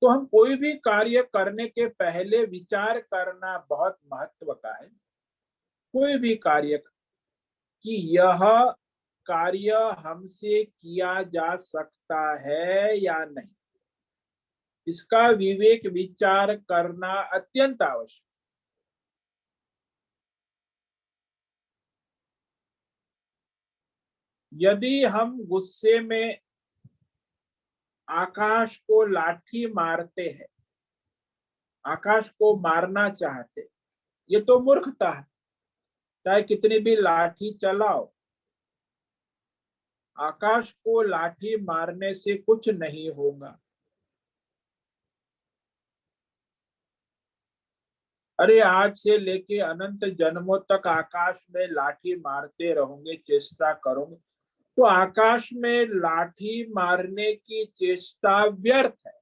तो हम कोई भी कार्य करने के पहले विचार करना बहुत महत्व का है। कोई भी कार्य कि यह कार्य हमसे किया जा सकता है या नहीं, इसका विवेक विचार करना अत्यंत आवश्यक। यदि हम गुस्से में आकाश को लाठी मारते हैं, आकाश को मारना चाहते, ये तो मूर्खता है। चाहे कितनी भी लाठी चलाओ, आकाश को लाठी मारने से कुछ नहीं होगा। अरे आज से लेके अनंत जन्मों तक आकाश में लाठी मारते रहोगे, चेष्टा करोगे, तो आकाश में लाठी मारने की चेष्टा व्यर्थ है।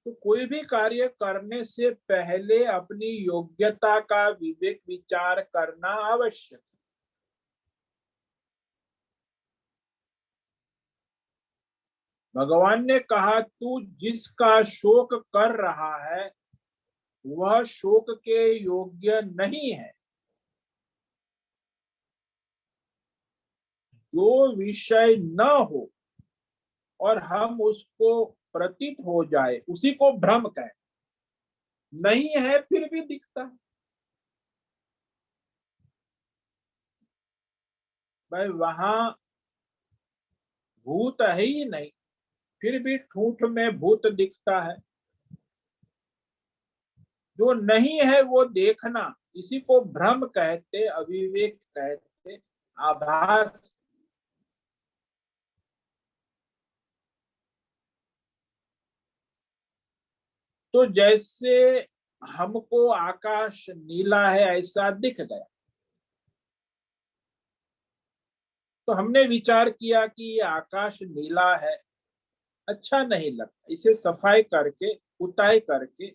तो कोई भी कार्य करने से पहले अपनी योग्यता का विवेक विचार करना आवश्यक है। भगवान ने कहा तू जिसका शोक कर रहा है वह शोक के योग्य नहीं है। जो विषय न हो और हम उसको प्रतीत हो जाए उसी को भ्रम कहे। नहीं है फिर भी दिखता है। भाई वहां भूत है ही नहीं, फिर भी ठूठ में भूत दिखता है। जो नहीं है वो देखना, इसी को भ्रम कहते, अविवेक कहते, आभास। तो जैसे हमको आकाश नीला है ऐसा दिख गया, तो हमने विचार किया कि ये आकाश नीला है, अच्छा नहीं लगता, इसे सफाई करके पुताई करके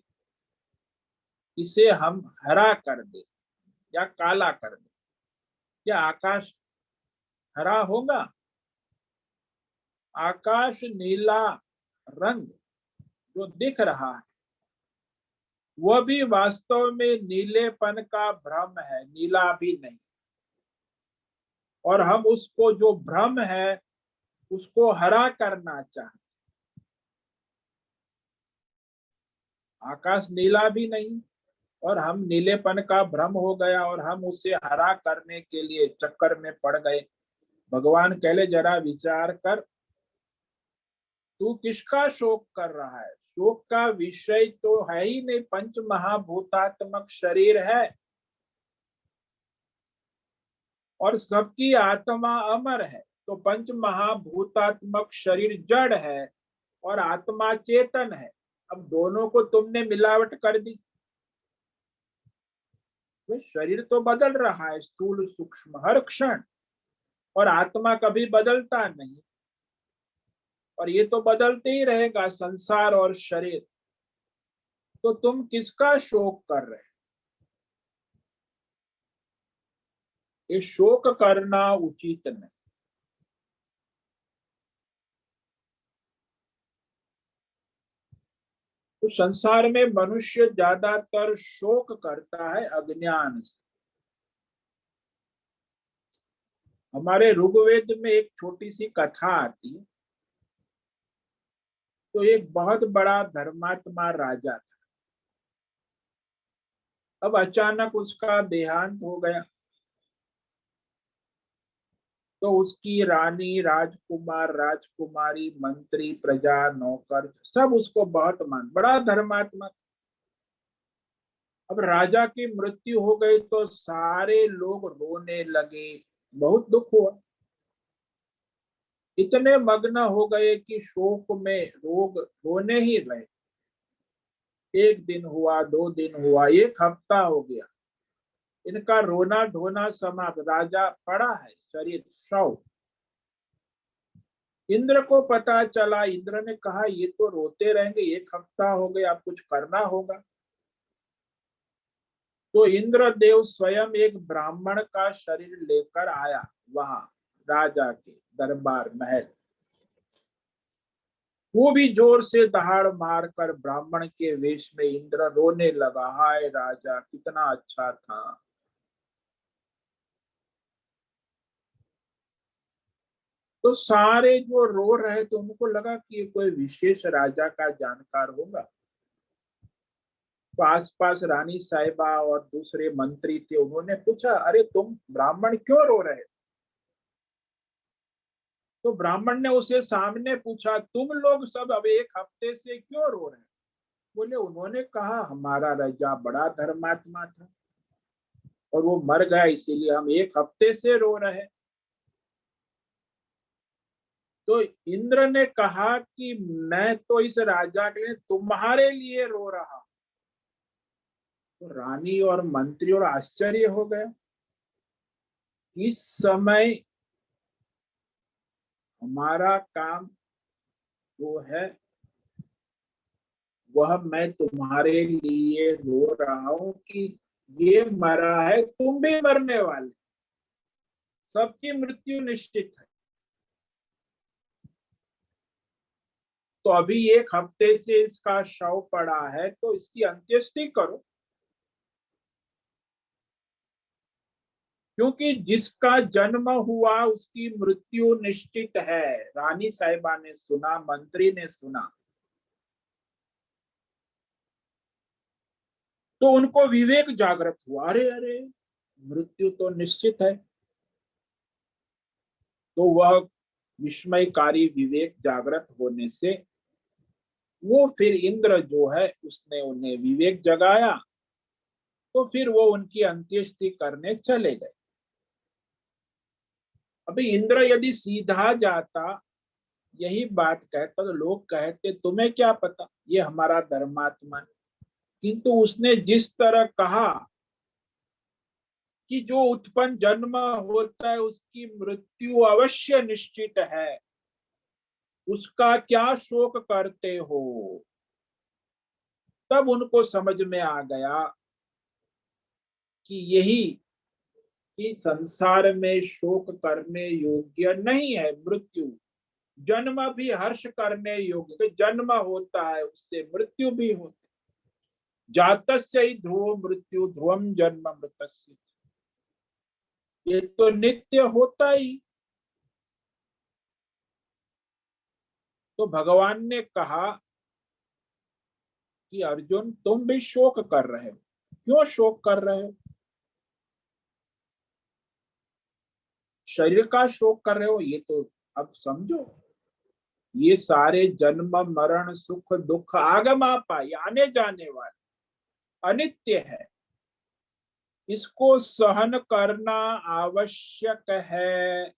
इसे हम हरा कर दे या काला कर दे। क्या आकाश हरा होगा? आकाश नीला रंग जो दिख रहा है वह भी वास्तव में नीलेपन का भ्रम है, नीला भी नहीं। और हम उसको, जो भ्रम है, उसको हरा करना चाहते। आकाश नीला भी नहीं और हम नीलेपन का भ्रम हो गया और हम उसे हरा करने के लिए चक्कर में पड़ गए। भगवान कहले जरा विचार कर, तू किसका शोक कर रहा है? शोक का विषय तो है ही नहीं, पंच महाभूतात्मक शरीर है और सबकी आत्मा अमर है। तो पंच महाभूतात्मक शरीर जड़ है और आत्मा चेतन है। अब दोनों को तुमने मिलावट कर दी। तो शरीर तो बदल रहा है, स्थूल सूक्ष्म हर क्षण, और आत्मा कभी बदलता नहीं, और ये तो बदलते ही रहेगा, संसार और शरीर। तो तुम किसका शोक कर रहे? ये शोक करना उचित नहीं। तो संसार में मनुष्य ज्यादातर शोक करता है अज्ञान से। हमारे ऋग्वेद में एक छोटी सी कथा आती है। तो एक बहुत बड़ा धर्मात्मा राजा था। अब अचानक उसका देहांत हो गया। तो उसकी रानी, राजकुमार, राजकुमारी, मंत्री, प्रजा, नौकर सब उसको बहुत बड़ा धर्मात्मा। अब राजा की मृत्यु हो गई तो सारे लोग रोने लगे, बहुत दुख हुआ। इतने मग्न हो गए कि शोक में रोग रोने ही रहे। एक दिन हुआ, 2 दिन हुआ, एक हफ्ता हो गया, इनका रोना धोना समाप्त। राजा पड़ा है, शरीर शव। इंद्र को पता चला। इंद्र ने कहा ये तो रोते रहेंगे, एक हफ्ता हो गया, अब कुछ करना होगा। तो इंद्र देव स्वयं एक ब्राह्मण का शरीर लेकर आया वहां राजा के दरबार महल। वो भी जोर से दहाड़ मारकर ब्राह्मण के वेश में इंद्र रोने लगा, हाय राजा कितना अच्छा था। तो सारे जो रो रहे थे उनको लगा कि ये कोई विशेष राजा का जानकार होगा। तो आसपास रानी साहिबा और दूसरे मंत्री थे, उन्होंने पूछा, अरे तुम ब्राह्मण क्यों रो रहे? तो ब्राह्मण ने उसे सामने पूछा, तुम लोग सब अब एक हफ्ते से क्यों रो रहे? बोले, उन्होंने कहा हमारा राजा बड़ा धर्मात्मा था और वो मर गया, इसीलिए हम एक हफ्ते से रो रहे। तो इंद्र ने कहा कि मैं तो इस राजा के लिए, तुम्हारे लिए रो रहा। तो रानी और मंत्री और आश्चर्य हो गया। इस समय हमारा काम वो है, वह मैं तुम्हारे लिए रो रहा हूं कि ये मरा है, तुम भी मरने वाले, सबकी मृत्यु निश्चित है। तो अभी एक हफ्ते से इसका शव पड़ा है, तो इसकी अंत्येष्टि करो, क्योंकि जिसका जन्म हुआ उसकी मृत्यु निश्चित है। रानी साहिबा ने सुना, मंत्री ने सुना, तो उनको विवेक जागृत हुआ, अरे अरे मृत्यु तो निश्चित है। तो वह विस्मयकारी विवेक जागृत होने से वो फिर इंद्र जो है उसने उन्हें विवेक जगाया, तो फिर वो उनकी अंत्येष्टि करने चले गए। अभी इंद्र यदि सीधा जाता, यही बात कहता, तो लोग कहते तुम्हें क्या पता, ये हमारा धर्मात्मा है। किंतु उसने जिस तरह कहा कि जो उत्पन्न जन्म होता है उसकी मृत्यु अवश्य निश्चित है, उसका क्या शोक करते हो, तब उनको समझ में आ गया कि यही कि संसार में शोक करने योग्य नहीं है मृत्यु। जन्म भी हर्ष करने योग्य, तो जन्म होता है उससे मृत्यु भी होती। जातस्य ही ध्रुव मृत्यु ध्रुवम जन्म मृतस्य, ये तो नित्य होता ही। तो भगवान ने कहा कि अर्जुन तुम भी शोक कर रहे हो, क्यों शोक कर रहे हो? शरीर का शोक कर रहे हो, ये तो अब समझो, ये सारे जन्म मरण सुख दुख आगमापाई आने जाने वाले अनित्य है, इसको सहन करना आवश्यक है।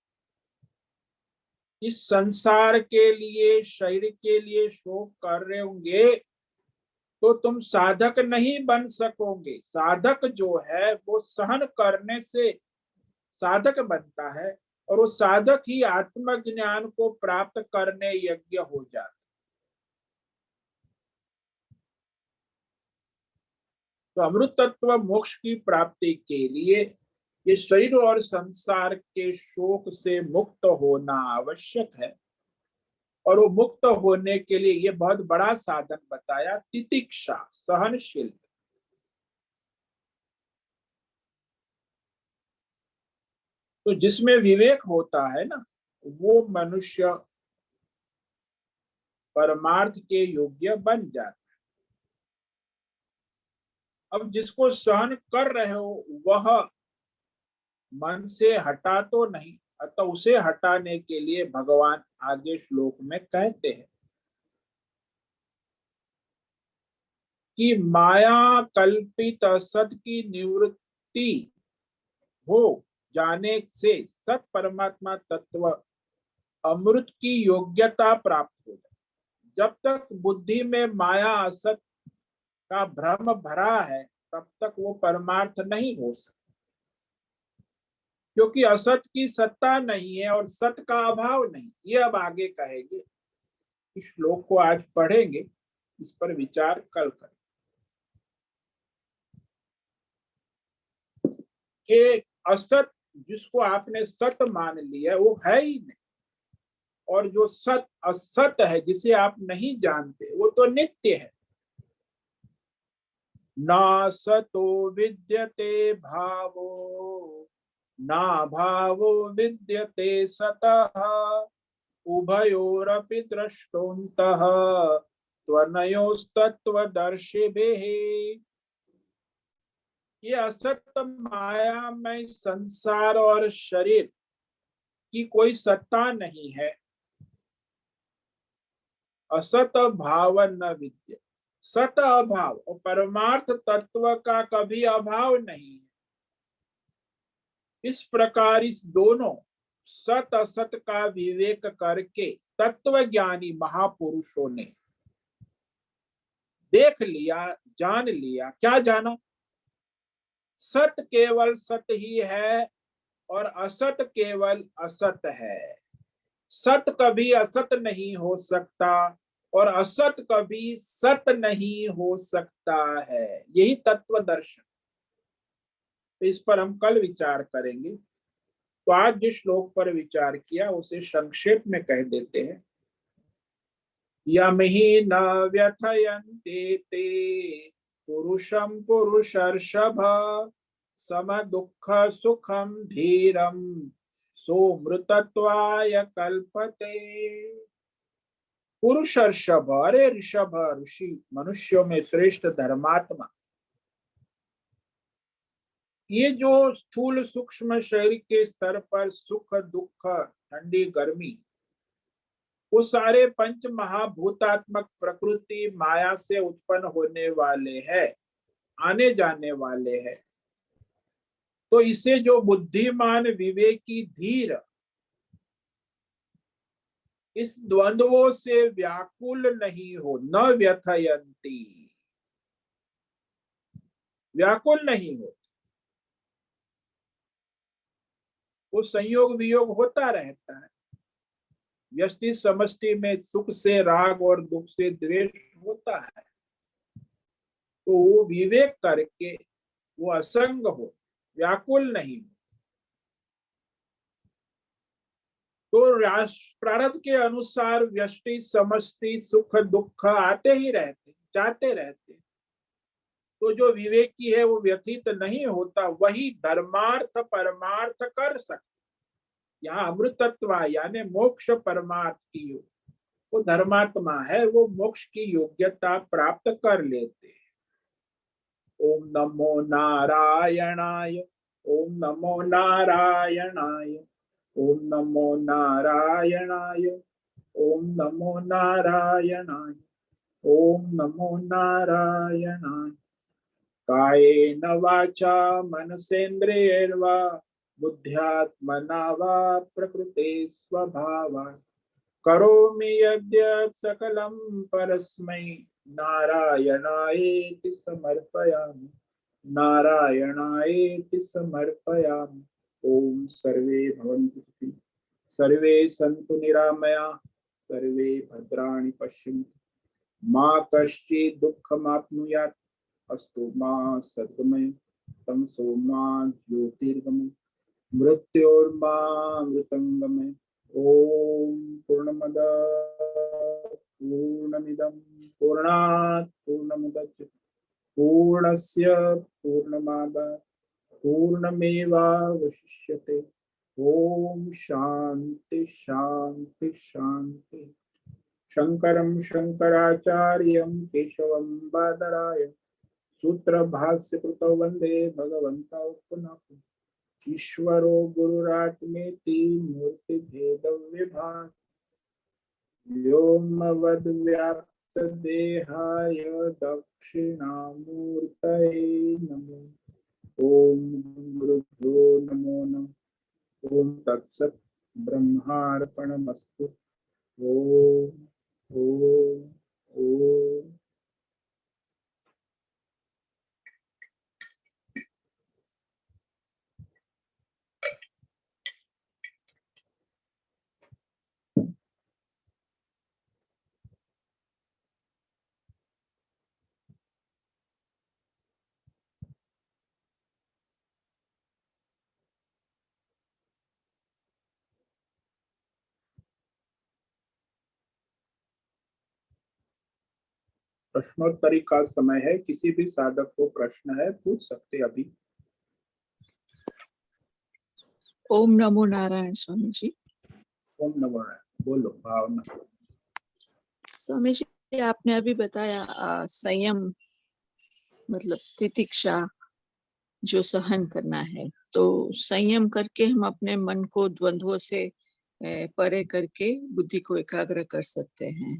इस संसार के लिए शरीर के लिए शोक कर रहे होंगे तो तुम साधक नहीं बन सकोगे। साधक जो है वो सहन करने से साधक बनता है, और वो साधक ही आत्मज्ञान को प्राप्त करने योग्य हो जाता। तो अमृत तत्व मोक्ष की प्राप्ति के लिए ये शरीर और संसार के शोक से मुक्त होना आवश्यक है। और वो मुक्त होने के लिए ये बहुत बड़ा साधन बताया, तितिक्षा, सहनशील। तो जिसमें विवेक होता है ना, वो मनुष्य परमार्थ के योग्य बन जाता। अब जिसको सहन कर रहे हो वह मन से हटा तो नहीं, अतः उसे हटाने के लिए भगवान आगे श्लोक में कहते हैं कि माया कल्पित सत की निवृत्ति हो जाने से सत परमात्मा तत्व अमृत की योग्यता प्राप्त हो जाए। जब तक बुद्धि में माया असत का भ्रम भरा है तब तक वो परमार्थ नहीं हो सकता, क्योंकि असत की सत्ता नहीं है और सत का अभाव नहीं। ये अब आगे कहेंगे, इस श्लोक को आज पढ़ेंगे, इस पर विचार कल करें कि असत जिसको आपने सत मान लिया वो है ही नहीं, और जो सत असत है जिसे आप नहीं जानते वो तो नित्य है। ना सतो विद्यते भावो ना भावो विद्यते सतः उभयोरपि द्रष्टुन्तः त्वनयोस्तत्त्वदर्शिभिः। ये असत मायामय संसार और शरीर की कोई सत्ता नहीं है। असत भाव न विद्य, सत अभाव और परमार्थ तत्व का कभी अभाव नहीं है। इस प्रकार इस दोनों सत असत का विवेक करके तत्व ज्ञानी महापुरुषों ने देख लिया, जान लिया। क्या जाना? सत केवल सत ही है और असत केवल असत है। सत कभी असत नहीं हो सकता और असत कभी सत नहीं हो सकता है। यही तत्व दर्शन। तो इस पर हम कल विचार करेंगे। तो आज जिस श्लोक पर विचार किया उसे संक्षेप में कह देते हैं। यम ही न व्यथयन्ते ते पुरुषम पुरुषर्षभ सम दुःख सुखम धीरम सोमृतत्वाय कल्पते। पुरुष ऋषभ, अरे ऋषभ ऋषि, मनुष्यों में श्रेष्ठ धर्मात्मा, ये जो स्थूल सूक्ष्म शरीर के स्तर पर सुख दुख ठंडी गर्मी वो सारे पंच महाभूतात्मक प्रकृति माया से उत्पन्न होने वाले हैं, आने जाने वाले हैं। तो इसे जो बुद्धिमान विवेकी धीर इस द्वंद्वों से व्याकुल नहीं हो, न व्यथयंती, व्याकुल नहीं हो, वो संयोग वियोग होता रहता है। व्यष्टि समष्टि में सुख से राग और दुख से द्वेष होता है, तो वो विवेक करके वो असंग हो, व्याकुल नहीं हो। तो प्रारब्ध के अनुसार व्यष्टि समष्टि सुख दुख आते ही रहते, जाते रहते। तो जो विवेकी है वो व्यथित नहीं होता, वही धर्मार्थ परमार्थ कर सकता। यहाँ अमृतत्व यानी मोक्ष परमार्थ की वो धर्मात्मा है, वो मोक्ष की योग्यता प्राप्त कर लेते हैं। ओम नमो नारायणाय, ओम नमो नारायणाय, ओम नमो नारायणाय, ओम नमो नारायणाय, ओम नमो नारायणाय। कायेन वाचा मनसेन्द्रियैर्वा बुद्ध्यात्मना वा प्रकृते स्वभावात् करोमि यद्यत् सकलं परस्मै नारायणायेति समर्पयामि, नारायणायेति समर्पयामि। ओम सर्वे भवन्तु सुखिनः, सर्वे सन्तु निरामयाः, सर्वे भद्राणि पश्यन्तु, मा कश्चित् दुःखमाप्नुयात्। अस्तु मा सद्गमय, तमसो मा ज्योतिर्गमय, मृत्योर्मा मृतंगमय। ओम पूर्णमद पूर्णमिदं पूर्णात् पूर्णमुदच्यते पूर्णस्य पूर्णमादाय पूर्णमेवावशिष्यते। ओम शांति शांति शांति। शंकरं शंकराचार्यं केशवं बादरायणं सूत्र भाष्य कृतौ वंदे भगवन्तौ पुनः पुनः। ईश्वरो गुरुरात्मेति मूर्ति भेद विभाग व्योमवद् व्याप्त देहाय दक्षिणामूर्तये नमो। ओम गुरुभ्यो नमो नमः। ओम तत्सत् ब्रह्मार्पणमस्तु। ओम ओम ओम। प्रश्नोत्तरी का समय है, किसी भी साधक को प्रश्न है पूछ सकते अभी। ओम नमो नारायण स्वामी जी। ओम नमो नारायण, बोलो भावना। स्वामी जी आपने अभी बताया संयम मतलब तितिक्षा जो सहन करना है, तो संयम करके हम अपने मन को द्वंद्वों से परे करके बुद्धि को एकाग्र कर सकते हैं।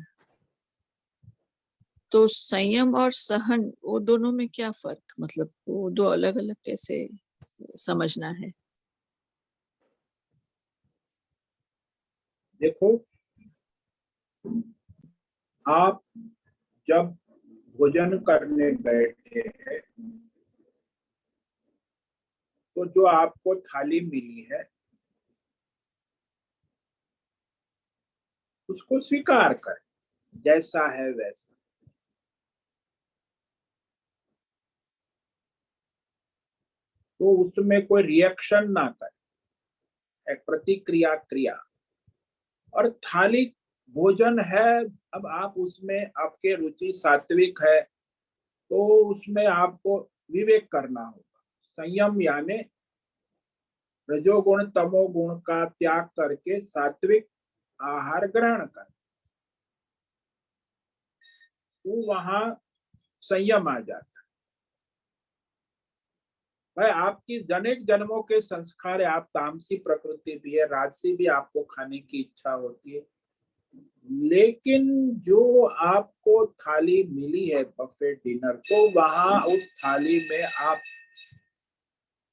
तो संयम और सहन वो दोनों में क्या फर्क, मतलब वो दो अलग अलग कैसे समझना है? देखो, आप जब भोजन करने बैठे हैं तो जो आपको थाली मिली है उसको स्वीकार कर, जैसा है वैसा। तो उसमें कोई रिएक्शन ना कर, एक प्रतिक्रिया क्रिया। और थाली भोजन है, अब आप उसमें आपके रुचि सात्विक है तो उसमें आपको विवेक करना होगा। संयम यानी रजोगुण तमोगुण का त्याग करके सात्विक आहार ग्रहण कर, तो वहां संयम आ जाता है। भाई आपकी अनेक जन्मों के संस्कार है, आप तामसी प्रकृति भी है, राजसी भी आपको खाने की इच्छा होती है, लेकिन जो आपको थाली मिली है बफे डिनर, तो वहां उस थाली में आप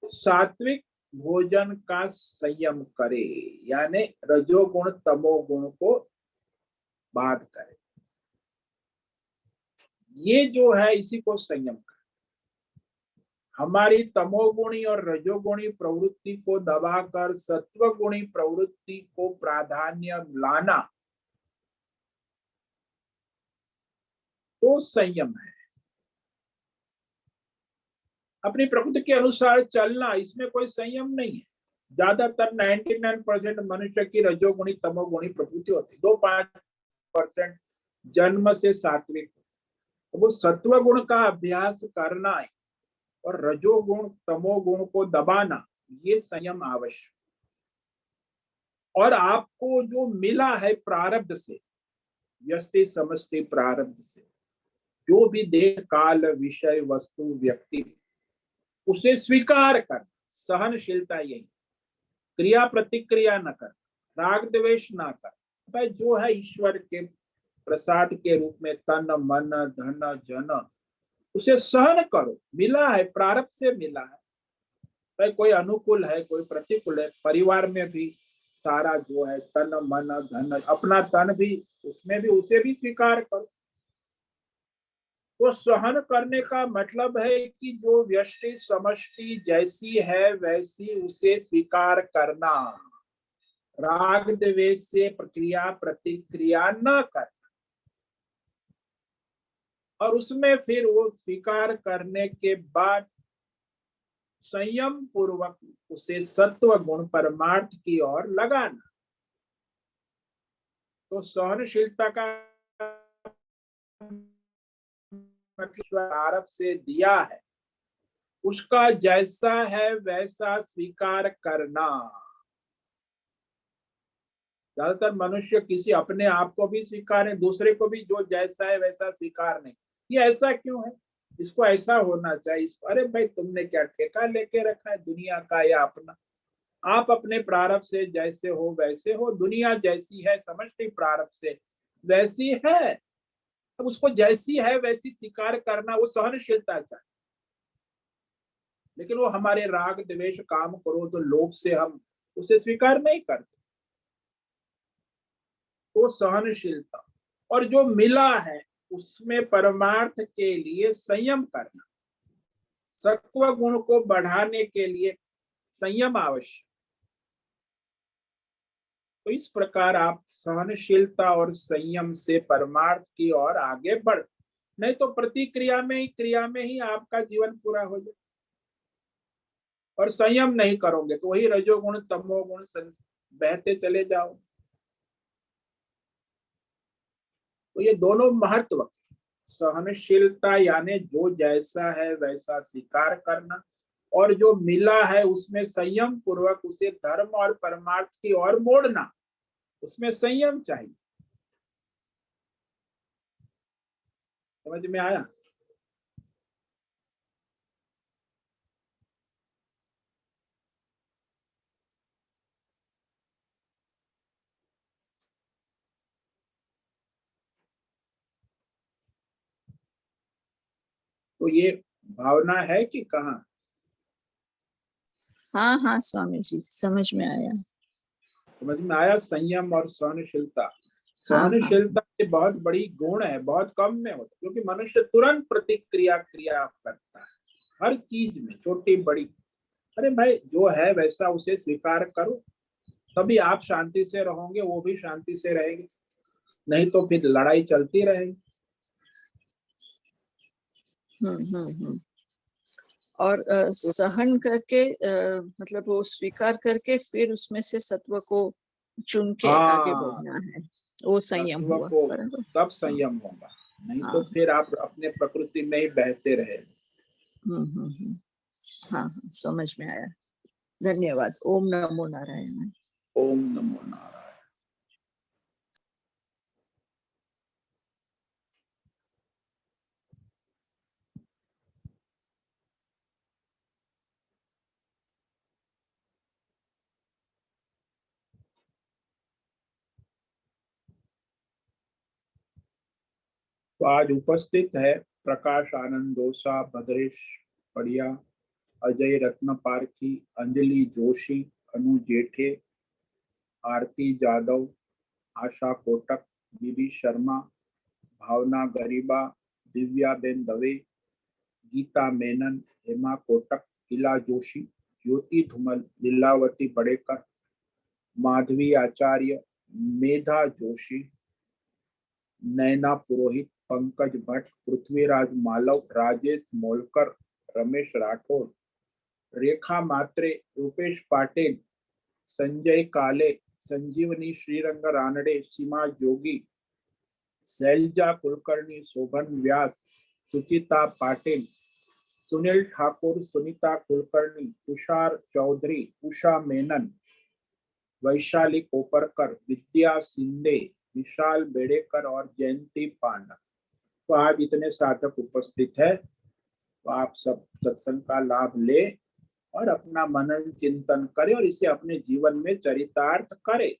सात्विक भोजन का संयम करें, यानी रजोगुण तमोगुण को बात करें। ये जो है इसी को संयम करें। हमारी तमोगुणी और रजोगुणी प्रवृत्ति को दबाकर सत्वगुणी प्रवृत्ति को प्राधान्य लाना तो संयम है। अपनी प्रकृति के अनुसार चलना, इसमें कोई संयम नहीं है। ज्यादातर 99% मनुष्य की रजोगुणी तमोगुणी प्रकृति होती है, 2-5% जन्म से सात्विक। तो वो सत्व गुण का अभ्यास करना है और रजोगुण तमोगुण को दबाना, ये संयम आवश्यक। और आपको जो मिला है प्रारब्ध से, यस्ते समस्ते प्रारब्ध से, जो भी देश काल विषय वस्तु व्यक्ति, उसे स्वीकार कर, सहनशीलता यही, क्रिया प्रतिक्रिया न कर, राग द्वेष न कर। भाई जो है ईश्वर के प्रसाद के रूप में तन मन धन जन, उसे सहन करो। मिला है, प्रारब्ध से मिला है। भाई कोई अनुकूल है, कोई प्रतिकूल है। परिवार में भी सारा जो है तन मन धन, अपना तन भी, उसमें भी उसे भी स्वीकार करो। तो सहन करने का मतलब है कि जो व्यष्टि समष्टि जैसी है वैसी उसे स्वीकार करना, राग द्वेष से प्रक्रिया प्रतिक्रिया न कर। और उसमें फिर वो स्वीकार करने के बाद संयम पूर्वक उसे सत्व गुण परमार्थ की ओर लगाना। तो सहनशीलता का मतलब आरब से दिया है, उसका जैसा है वैसा स्वीकार करना। ज्यादातर मनुष्य किसी अपने आप को भी स्वीकार, दूसरे को भी जो जैसा है वैसा स्वीकार नहीं। ये ऐसा क्यों है, इसको ऐसा होना चाहिए, इसको, अरे भाई तुमने क्या ठेका लेके रखा है दुनिया का या अपना। आप अपने प्रारब्ध से जैसे हो वैसे हो, दुनिया जैसी है समष्टि प्रारब्ध से वैसी है। अब उसको जैसी है वैसी स्वीकार करना, वो सहनशीलता चाहिए। लेकिन वो हमारे राग द्वेष काम क्रोध लोभ से हम उसे स्वीकार नहीं करते। तो सहनशीलता, और जो मिला है उसमें परमार्थ के लिए संयम करना, सत्व गुण को बढ़ाने के लिए संयम आवश्यक। तो इस प्रकार आप सहनशीलता और संयम से परमार्थ की ओर आगे बढ़, नहीं तो प्रतिक्रिया में ही क्रिया में ही आपका जीवन पूरा हो जाए। और संयम नहीं करोगे तो वही रजोगुण तमोगुण बहते चले जाओ। तो ये दोनों महत्व, सहनशीलता यानी जो जैसा है वैसा स्वीकार करना, और जो मिला है उसमें संयम पूर्वक उसे धर्म और परमार्थ की ओर मोड़ना, उसमें संयम चाहिए। समझ में आया? तो ये भावना है कि कहाँ? हाँ हाँ स्वामी जी, समझ में आया। समझ में आया। संयम और सहनशीलता, हाँ हाँ। सहनशीलता की बहुत बड़ी गुण है, बहुत कम में होता, क्योंकि मनुष्य तुरंत प्रतिक्रिया क्रिया करता है हर चीज में, छोटी बड़ी। अरे भाई जो है वैसा उसे स्वीकार करो, तभी आप शांति से रहोगे, वो भी शांति से रहेंगे। नहीं तो फिर लड़ाई चलती रहेगी। हम्म। और सहन करके मतलब वो स्वीकार करके फिर उसमें से सत्व को चुन के आगे हाँ, बढ़ना है, वो संयम तत्व हुआ, को, बराबर। तब हाँ संयम होगा। नहीं तो हाँ। फिर आप अपने प्रकृति में ही बहते रहे। हम्म। हाँ हाँ, समझ में आया। धन्यवाद। ओम नमो नारायण। ओम नमो नारायण। तो आज उपस्थित है प्रकाश आनंद दोसा, भद्रेश पड़िया, अजय रत्न पारखी, अंजलि जोशी, अनु जेठे, आरती जादव, आशा कोटक, बीबी शर्मा, भावना गरीबा, दिव्या बेन दवे, गीता मेनन, हेमा कोटक, इला जोशी, ज्योति धुमल, लीलावती बड़ेकर, माधवी आचार्य, मेधा जोशी, नैना पुरोहित, पंकज भट्ट, पृथ्वीराज मालव, राजेश मोलकर, रमेश राठौर, रेखा मात्रे, रूपेश पाटिल, संजय काले, संजीवनी श्रीरंग रानडे, सीमा जोगी, शैलजा कुलकर्णी, शोभन व्यास, सुचिता पाटिल, सुनील ठाकुर, सुनीता कुलकर्णी, तुषार चौधरी, उषा मेनन, वैशाली कोपरकर, विद्या सिंधे, विशाल बेड़ेकर और जयंती पांडा। तो आज इतने साधक उपस्थित है, तो आप सब सत्संग का लाभ ले और अपना मनन चिंतन करें और इसे अपने जीवन में चरितार्थ करें।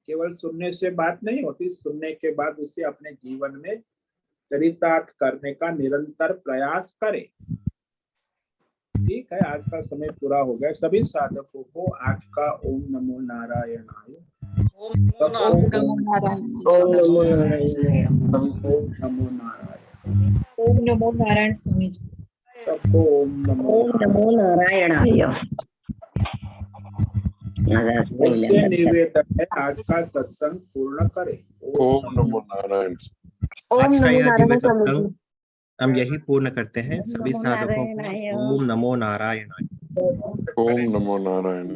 केवल सुनने से बात नहीं होती, सुनने के बाद इसे अपने जीवन में चरितार्थ करने का निरंतर प्रयास करें। ठीक है, आज का समय पूरा हो गया। सभी साधकों को आज का ओम नमो नारायणाय, ओम नमो नारायण, ओम नमो नारायण। ओम नमो नारायण, ओम नमो नारायण स्वामी जी। सबको ओम नमो नारायणाय। मुझसे निवेदन है आज का सत्संग पूर्ण करें। ओम नमो नारायण। आज का यह दिव्य सत्संग हम यही पूर्ण करते हैं। सभी साधकों को ओम नमो नारायण। ओम नमो नारायण।